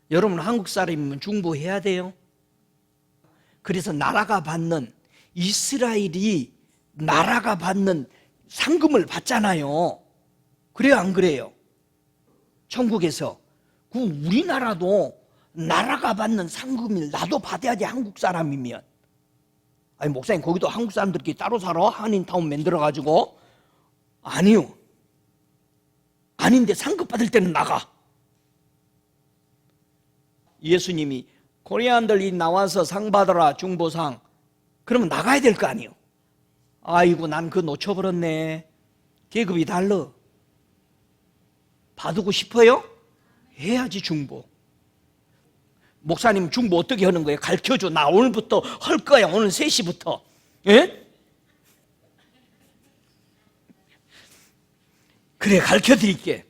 여러분, 한국 사람이면 중보해야 돼요. 그래서 나라가 받는, 이스라엘이 나라가 받는 상금을 받잖아요. 그래요, 안 그래요? 천국에서. 그 우리나라도 나라가 받는 상금을 나도 받아야지, 한국 사람이면. 아니, 목사님, 거기도 한국 사람들끼리 따로 살아? 한인타운 만들어가지고? 아니요. 아닌데 상급 받을 때는 나가. 예수님이 코리안들이 나와서 상 받아라, 중보상. 그러면 나가야 될 거 아니에요. 아이고, 난 그거 놓쳐버렸네. 계급이 달라. 받고 싶어요? 해야지, 중보. 목사님, 중보 어떻게 하는 거예요? 가르쳐줘. 나 오늘부터 할 거야. 오늘 3시부터. 예? 그래, 가르쳐 드릴게.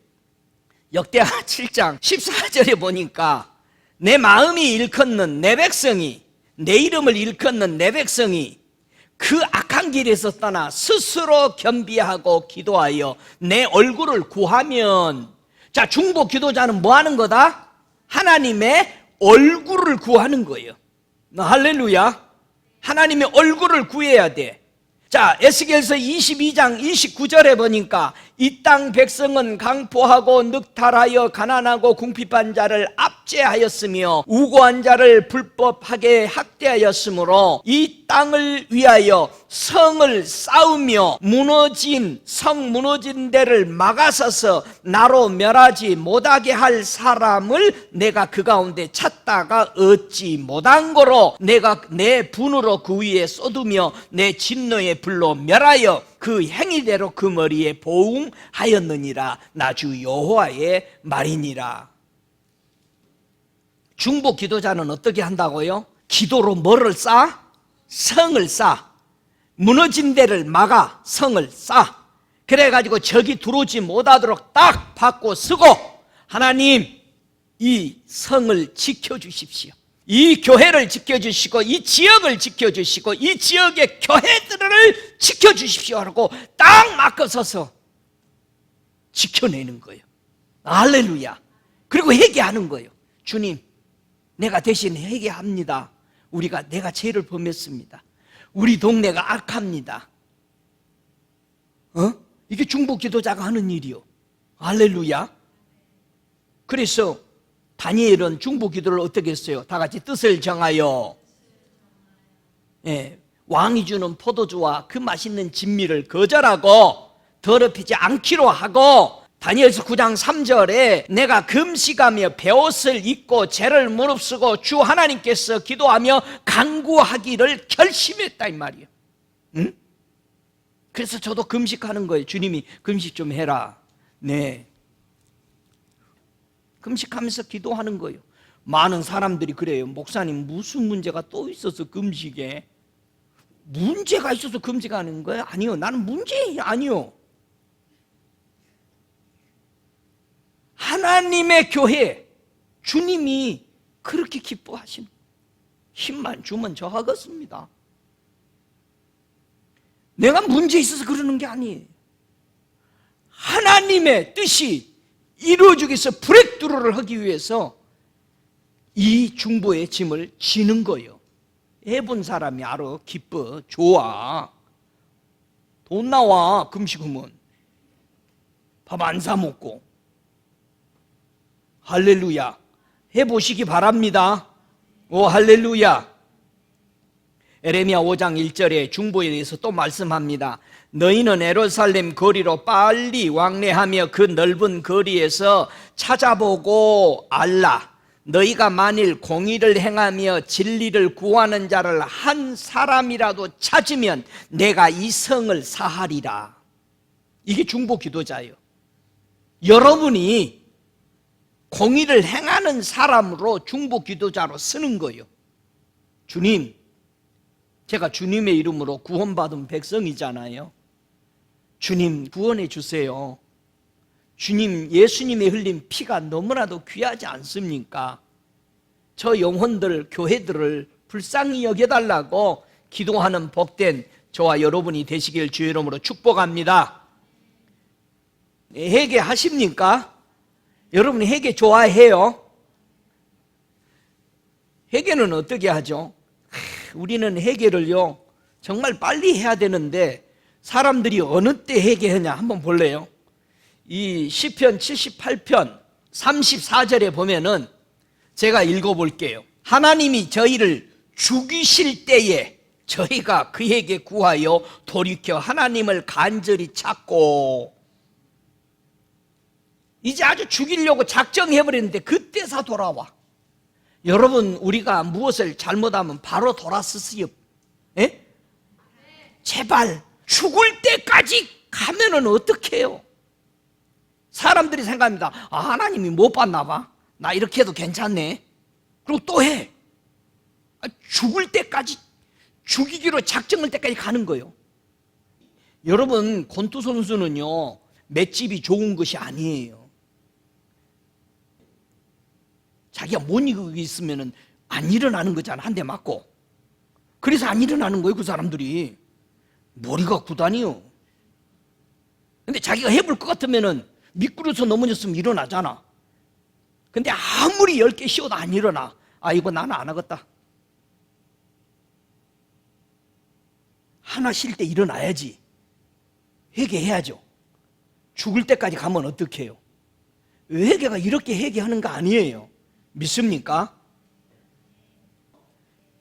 역대하 7장 14절에 보니까 내 마음이 일컫는 내 백성이, 내 이름을 일컫는 내 백성이 그 악한 길에서 떠나 스스로 겸비하고 기도하여 내 얼굴을 구하면. 자, 중보 기도자는 뭐 하는 거다? 하나님의 얼굴을 구하는 거예요. 할렐루야. 하나님의 얼굴을 구해야 돼. 자, 에스겔서 22장 29절에 보니까 이 땅 백성은 강포하고 늑탈하여 가난하고 궁핍한 자를 압제하였으며 우고한 자를 불법하게 학대하였으므로 이 땅을 위하여 성을 쌓으며 성 무너진 데를 막아서서 나로 멸하지 못하게 할 사람을 내가 그 가운데 찾다가 얻지 못한 거로 내가 내 분으로 그 위에 쏟으며 내 진노의 불로 멸하여 그 행위대로 그 머리에 보응하였느니라. 나 주 여호와의 말이니라. 중보 기도자는 어떻게 한다고요? 기도로 뭐를 쌓아? 성을 쌓아. 무너진 데를 막아 성을 쌓아. 그래가지고 적이 들어오지 못하도록 딱 받고 쓰고, 하나님, 이 성을 지켜주십시오. 이 교회를 지켜주시고 이 지역을 지켜주시고 이 지역의 교회들을 지켜주십시오 하고 딱 맡겨서서 지켜내는 거예요. 할렐루야. 그리고 회개하는 거예요. 주님, 내가 대신 회개합니다. 내가 죄를 범했습니다. 우리 동네가 악합니다. 이게 중보 기도자가 하는 일이요. 할렐루야. 그래서 다니엘은 중보 기도를 어떻게 했어요? 다 같이 뜻을 정하여, 왕이 주는 포도주와 그 맛있는 진미를 거절하고 더럽히지 않기로 하고, 다니엘서 9장 3절에 내가 금식하며 베옷을 입고 죄를 무릅쓰고 주 하나님께서 기도하며 간구하기를 결심했다 이 말이에요. 응? 그래서 저도 금식하는 거예요. 주님이 금식 좀 해라. 네. 금식하면서 기도하는 거예요. 많은 사람들이 그래요. 목사님, 무슨 문제가 또 있어서 금식에? 문제가 있어서 금식하는 거예요? 아니요. 나는 문제 아니요. 하나님의 교회, 주님이 그렇게 기뻐하십니다. 힘만 주면 저 하겠습니다. 내가 문제 있어서 그러는 게 아니에요. 하나님의 뜻이 이루어지기 위해서 브레이크스루를 하기 위해서 이 중보의 짐을 지는 거예요. 해본 사람이 알아. 기뻐. 좋아. 돈 나와. 금식하면 밥 안 사 먹고. 할렐루야. 해보시기 바랍니다. 오, 할렐루야. 에레미야 5장 1절에 중보에 대해서 또 말씀합니다. 너희는 예루살렘 거리로 빨리 왕래하며 그 넓은 거리에서 찾아보고 알라. 너희가 만일 공의를 행하며 진리를 구하는 자를 한 사람이라도 찾으면 내가 이 성을 사하리라. 이게 중보 기도자예요. 여러분이 공의를 행하는 사람으로 중보 기도자로 쓰는 거예요. 주님, 제가 주님의 이름으로 구원받은 백성이잖아요. 주님 구원해 주세요. 주님, 예수님의 흘린 피가 너무나도 귀하지 않습니까? 저 영혼들, 교회들을 불쌍히 여겨달라고 기도하는 복된 저와 여러분이 되시길 주의 이름으로 축복합니다. 회개하십니까? 여러분 회개 좋아해요? 회개는 어떻게 하죠? 우리는 회개를요 정말 빨리 해야 되는데 사람들이 어느 때 회개하냐 한번 볼래요? 이 시편 78편 34절에 보면은 제가 읽어볼게요. 하나님이 저희를 죽이실 때에 저희가 그에게 구하여 돌이켜 하나님을 간절히 찾고, 이제 아주 죽이려고 작정해버렸는데 그때서 돌아와. 여러분, 우리가 무엇을 잘못하면 바로 돌아서세요. 예? 제발 죽을 때까지 가면은 어떡해요? 사람들이 생각합니다. 아, 하나님이 못 봤나 봐. 나 이렇게 해도 괜찮네. 그리고 또 해. 죽을 때까지, 죽이기로 작정할 때까지 가는 거예요. 여러분, 권투 선수는요 맷집이 좋은 것이 아니에요. 자기가 못 이기고 있으면 안 일어나는 거잖아. 한 대 맞고. 그래서 안 일어나는 거예요. 그 사람들이. 머리가 구단이요. 근데 자기가 해볼 것 같으면은 미끄러서 넘어졌으면 일어나잖아. 근데 아무리 10개 씌워도 안 일어나. 아, 이거 나는 안 하겠다. 하나 쉴 때 일어나야지. 회개해야죠. 죽을 때까지 가면 어떡해요? 회개가 이렇게 회개하는 거 아니에요. 믿습니까?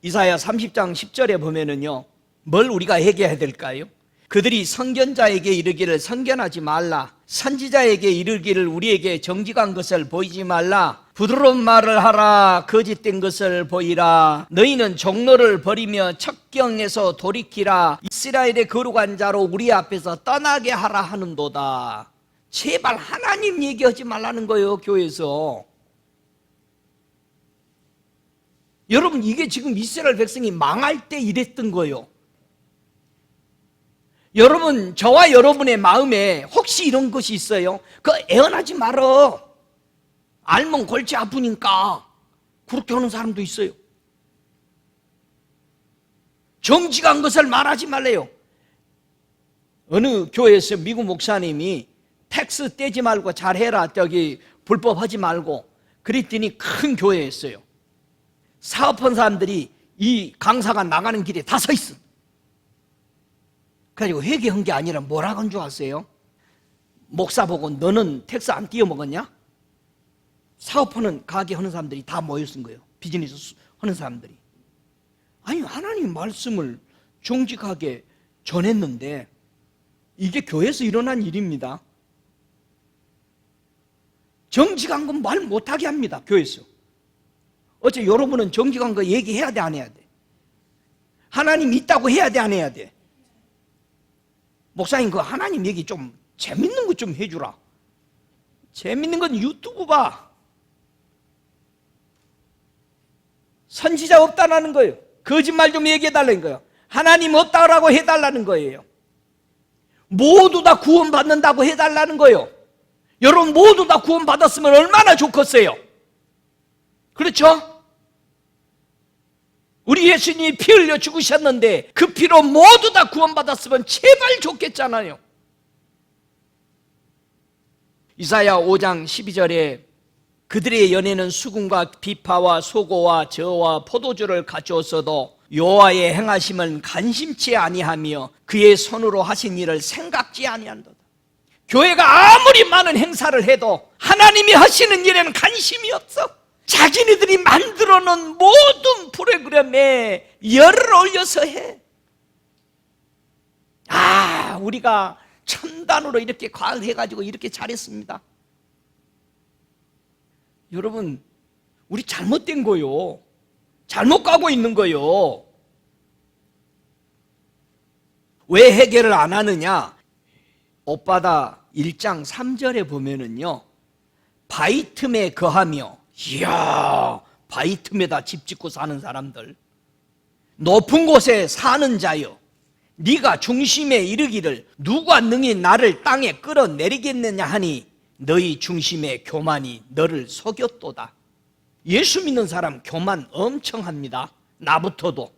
이사야 30장 10절에 보면은요, 뭘 우리가 회개해야 될까요? 그들이 선견자에게 이르기를 선견하지 말라. 선지자에게 이르기를 우리에게 정직한 것을 보이지 말라. 부드러운 말을 하라. 거짓된 것을 보이라. 너희는 종로를 버리며 척경에서 돌이키라. 이스라엘의 거룩한 자로 우리 앞에서 떠나게 하라 하는도다. 제발 하나님 얘기하지 말라는 거예요. 교회에서. 여러분, 이게 지금 이스라엘 백성이 망할 때 이랬던 거예요. 여러분, 저와 여러분의 마음에 혹시 이런 것이 있어요? 그거 애원하지 말어. 알면 골치 아프니까. 그렇게 하는 사람도 있어요. 정직한 것을 말하지 말래요. 어느 교회에서 미국 목사님이 텍스 떼지 말고 잘해라, 저기 불법하지 말고 그랬더니 큰 교회였어요. 사업한 사람들이 이 강사가 나가는 길에 다 서 있어. 그래가지고 회개한 게 아니라 뭐라고 한 줄 아세요? 목사 보고 너는 텍스 안 띄워 먹었냐? 사업하는 가게 하는 사람들이 다 모였은 거예요. 비즈니스 하는 사람들이. 아니, 하나님 말씀을 정직하게 전했는데 이게 교회에서 일어난 일입니다. 정직한 건 말 못하게 합니다. 교회에서. 어째 여러분은 정직한 거 얘기해야 돼, 안 해야 돼? 하나님 있다고 해야 돼, 안 해야 돼? 목사님, 그 하나님 얘기 좀 재밌는 거 좀 해주라. 재밌는 건 유튜브 봐. 선지자 없다라는 거예요. 거짓말 좀 얘기해달라는 거예요. 하나님 없다라고 해달라는 거예요. 모두 다 구원받는다고 해달라는 거예요. 여러분 모두 다 구원받았으면 얼마나 좋겠어요. 그렇죠? 우리 예수님이 피 흘려 죽으셨는데 그 피로 모두 다 구원받았으면 제발 좋겠잖아요. 이사야 5장 12절에 그들의 연애는 수금과 비파와 소고와 저와 포도주를 가져왔어도 여호와의 행하심은 관심치 아니하며 그의 손으로 하신 일을 생각지 아니한도다. 교회가 아무리 많은 행사를 해도 하나님이 하시는 일에는 관심이 없어. 자기네들이 만들어 놓은 모든 프로그램에 열을 올려서 해. 우리가 첨단으로 이렇게 과학해가지고 이렇게 잘했습니다. 여러분, 우리 잘못된 거요. 잘못 가고 있는 거요. 왜 해결을 안 하느냐? 옷바다 1장 3절에 보면은요, 바위 틈에 거하며, 이야, 바위 틈에다 집 짓고 사는 사람들, 높은 곳에 사는 자여, 네가 중심에 이르기를 누가 능히 나를 땅에 끌어내리겠느냐 하니 너희 중심의 교만이 너를 속였도다. 예수 믿는 사람 교만 엄청 합니다. 나부터도.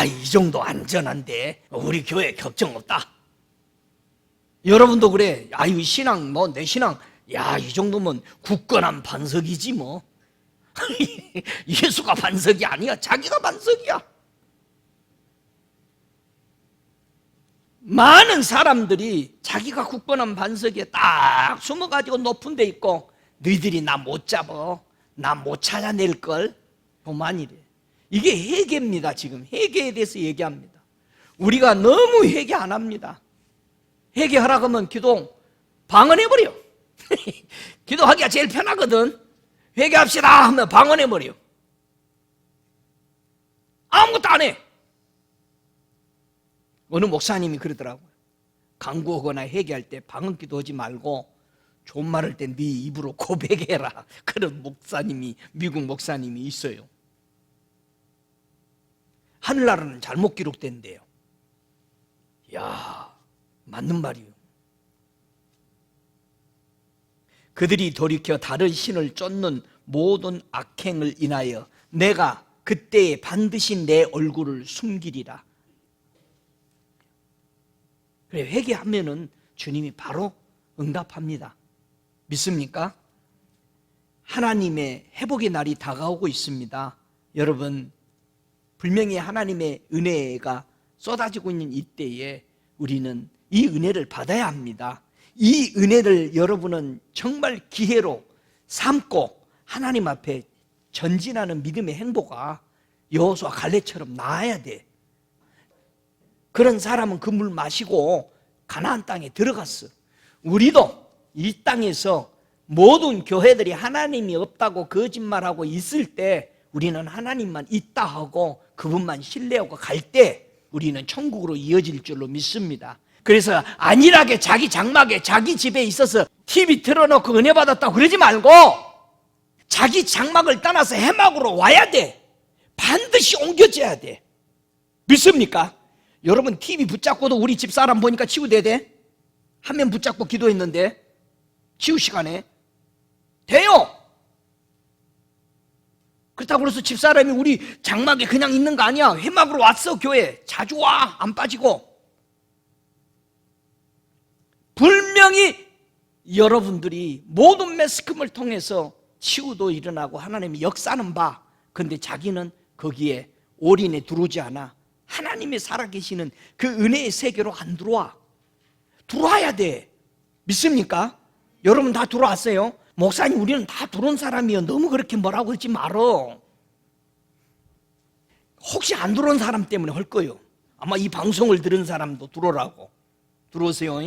이 정도 안전한데 우리 교회 걱정 없다. 여러분도 그래. 이 신앙 내 신앙 이 정도면 굳건한 반석이지 뭐. 예수가 반석이 아니야. 자기가 반석이야. 많은 사람들이 자기가 굳건한 반석에 딱 숨어가지고 높은 데 있고 너희들이 나 못 잡아, 나 못 찾아낼걸. 교만이래. 이게 회개입니다. 지금 회개에 대해서 얘기합니다. 우리가 너무 회개 안 합니다. 회개하라고 하면 기도 방언해버려. 기도하기가 제일 편하거든. 회개합시다 하면 방언해버려. 아무것도 안 해. 어느 목사님이 그러더라고요. 간구하거나 회개할 때 방언 기도하지 말고 존말할 때 네 입으로 고백해라. 그런 목사님이, 미국 목사님이 있어요. 하늘나라는 잘못 기록된대요. 이야, 맞는 말이에요. 그들이 돌이켜 다른 신을 쫓는 모든 악행을 인하여 내가 그때에 반드시 내 얼굴을 숨기리라. 그래, 회개하면은 주님이 바로 응답합니다. 믿습니까? 하나님의 회복의 날이 다가오고 있습니다. 여러분, 분명히 하나님의 은혜가 쏟아지고 있는 이때에 우리는 이 은혜를 받아야 합니다. 이 은혜를 여러분은 정말 기회로 삼고 하나님 앞에 전진하는 믿음의 행보가 여호수아 갈렙처럼 나아야 돼. 그런 사람은 그 물 마시고 가나안 땅에 들어갔어. 우리도 이 땅에서 모든 교회들이 하나님이 없다고 거짓말하고 있을 때 우리는 하나님만 있다 하고 그분만 신뢰하고 갈 때 우리는 천국으로 이어질 줄로 믿습니다. 그래서 안일하게 자기 장막에 자기 집에 있어서 TV 틀어놓고 은혜 받았다고 그러지 말고 자기 장막을 떠나서 해막으로 와야 돼. 반드시 옮겨져야 돼. 믿습니까? 여러분 TV 붙잡고도 우리 집사람 보니까 치유돼야 돼? 한 명 붙잡고 기도했는데 치유 시간에 돼요. 그렇다고 해서 집사람이 우리 장막에 그냥 있는 거 아니야. 회막으로 왔어. 교회 자주 와. 안 빠지고. 분명히 여러분들이 모든 매스컴을 통해서 치유도 일어나고 하나님이 역사는 봐. 근데 자기는 거기에 올인에 들어오지 않아. 하나님이 살아계시는 그 은혜의 세계로 안 들어와. 들어와야 돼. 믿습니까? 여러분 다 들어왔어요? 목사님 우리는 다 들어온 사람이요. 너무 그렇게 뭐라고 하지 말어. 혹시 안 들어온 사람 때문에 할 거예요. 아마 이 방송을 들은 사람도 들어오라고. 들어오세요.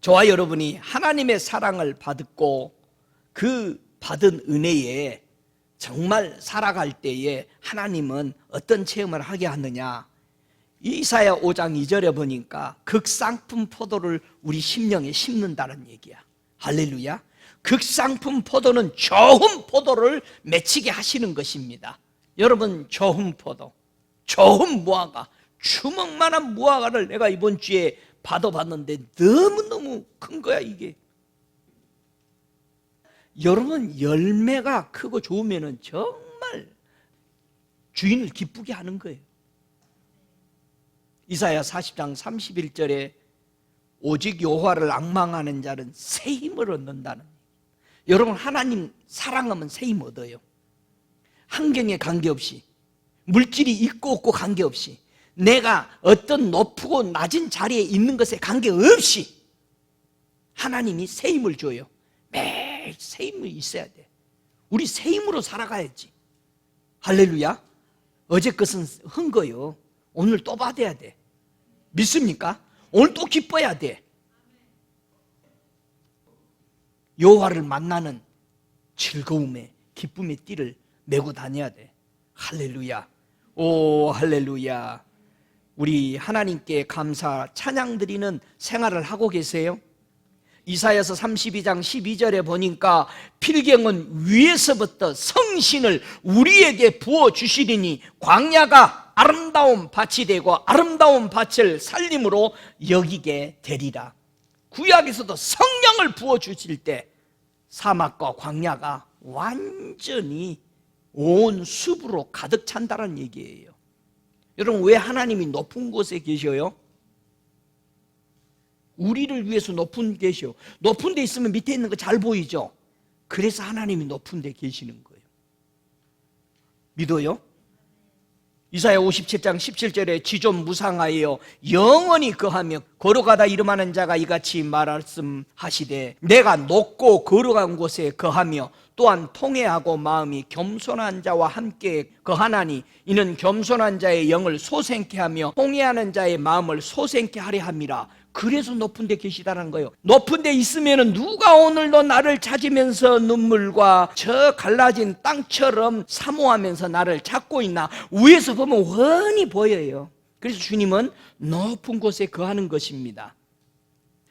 저와 여러분이 하나님의 사랑을 받고 그 받은 은혜에 정말 살아갈 때에 하나님은 어떤 체험을 하게 하느냐. 이사야 5장 2절에 보니까 극상품 포도를 우리 심령에 심는다는 얘기야. 할렐루야. 극상품 포도는 좋은 포도를 맺히게 하시는 것입니다. 여러분 좋은 포도, 좋은 무화과, 주먹만한 무화과를 내가 이번 주에 받아봤는데 너무너무 큰 거야 이게. 여러분, 열매가 크고 좋으면 정말 주인을 기쁘게 하는 거예요. 이사야 40장 31절에 오직 여호와를 앙망하는 자는 새 힘을 얻는다는. 여러분, 하나님 사랑하면 새 힘 얻어요. 환경에 관계없이, 물질이 있고 없고 관계없이, 내가 어떤 높고 낮은 자리에 있는 것에 관계없이 하나님이 새 힘을 줘요. 매일 새 힘이 있어야 돼. 우리 새 힘으로 살아가야지. 할렐루야. 어제 것은 흔 거요. 오늘 또 받아야 돼. 믿습니까? 오늘 또 기뻐야 돼. 여호와를 만나는 즐거움에, 기쁨의 띠를 메고 다녀야 돼. 할렐루야. 오, 할렐루야. 우리 하나님께 감사 찬양 드리는 생활을 하고 계세요? 이사야서 32장 12절에 보니까 필경은 위에서부터 성신을 우리에게 부어주시리니 광야가 아름다운 밭이 되고 아름다운 밭을 살림으로 여기게 되리라. 구약에서도 성령을 부어주실 때 사막과 광야가 완전히 온 숲으로 가득 찬다는 얘기예요. 여러분, 왜 하나님이 높은 곳에 계셔요? 우리를 위해서 높은 데 계셔. 높은 데 있으면 밑에 있는 거 잘 보이죠? 그래서 하나님이 높은 데 계시는 거예요. 믿어요? 이사야 57장 17절에 지 좀 무상하여 영원히 거하며 걸어가다 이름하는 자가 이같이 말씀하시되 내가 높고 거룩한 곳에 거하며 또한 통회하고 마음이 겸손한 자와 함께 거하나니 이는 겸손한 자의 영을 소생케 하며 통회하는 자의 마음을 소생케 하려 함이라. 그래서 높은 데 계시다는 거예요. 높은 데 있으면 누가 오늘도 나를 찾으면서 눈물과 저 갈라진 땅처럼 사모하면서 나를 찾고 있나. 위에서 보면 훤히 보여요. 그래서 주님은 높은 곳에 거하는 것입니다.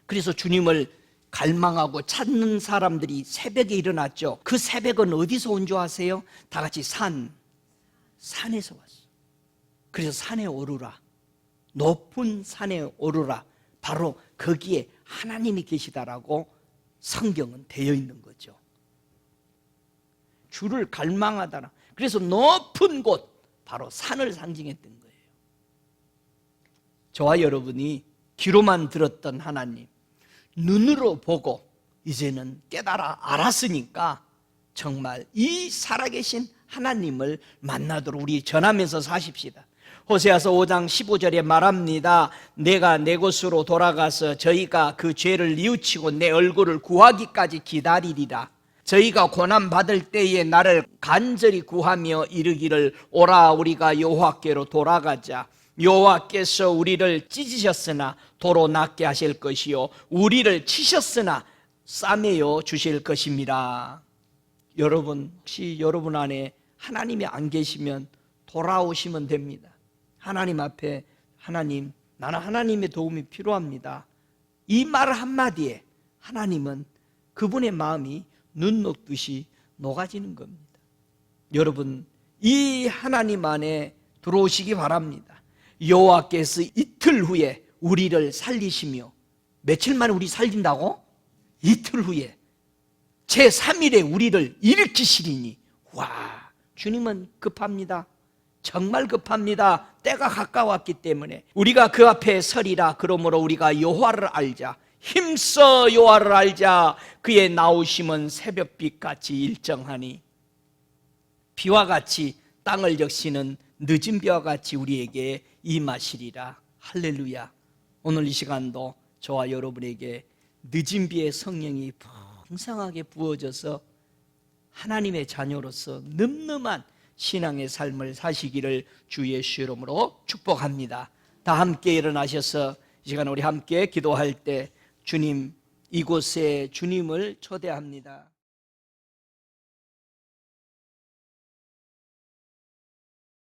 그래서 주님을 갈망하고 찾는 사람들이 새벽에 일어났죠. 그 새벽은 어디서 온 줄 아세요? 다 같이 산에서 왔어요. 그래서 산에 오르라. 높은 산에 오르라. 바로 거기에 하나님이 계시다라고 성경은 되어 있는 거죠. 주를 갈망하다라. 그래서 높은 곳, 바로 산을 상징했던 거예요. 저와 여러분이 귀로만 들었던 하나님, 눈으로 보고 이제는 깨달아 알았으니까 정말 이 살아계신 하나님을 만나도록 우리 전하면서 사십시다. 호세아서 5장 15절에 말합니다. 내가 내 곳으로 돌아가서 저희가 그 죄를 뉘우치고 내 얼굴을 구하기까지 기다리리라. 저희가 고난받을 때에 나를 간절히 구하며 이르기를 오라 우리가 여호와께로 돌아가자. 여호와께서 우리를 찢으셨으나 도로 낫게 하실 것이요 우리를 치셨으나 싸매어 주실 것입니다. 여러분, 혹시 여러분 안에 하나님이 안 계시면 돌아오시면 됩니다. 하나님 앞에, 하나님, 나는 하나님의 도움이 필요합니다. 이 말 한마디에 하나님은 그분의 마음이 눈 녹듯이 녹아지는 겁니다. 여러분, 이 하나님 안에 들어오시기 바랍니다. 여호와께서 이틀 후에 우리를 살리시며, 며칠 만에 우리 살린다고? 이틀 후에 제3일에 우리를 일으키시리니. 와, 주님은 급합니다. 정말 급합니다. 때가 가까웠기 때문에 우리가 그 앞에 서리라. 그러므로 우리가 여호와를 알자. 힘써 여호와를 알자. 그의 나오심은 새벽빛같이 일정하니 비와 같이 땅을 적시는 늦은 비와 같이 우리에게 임하시리라. 할렐루야. 오늘 이 시간도 저와 여러분에게 늦은 비의 성령이 풍성하게 부어져서 하나님의 자녀로서 늠름한 신앙의 삶을 사시기를 주 예수 이름으로 축복합니다. 다 함께 일어나셔서 이 시간 우리 함께 기도할 때 주님, 이곳에 주님을 초대합니다.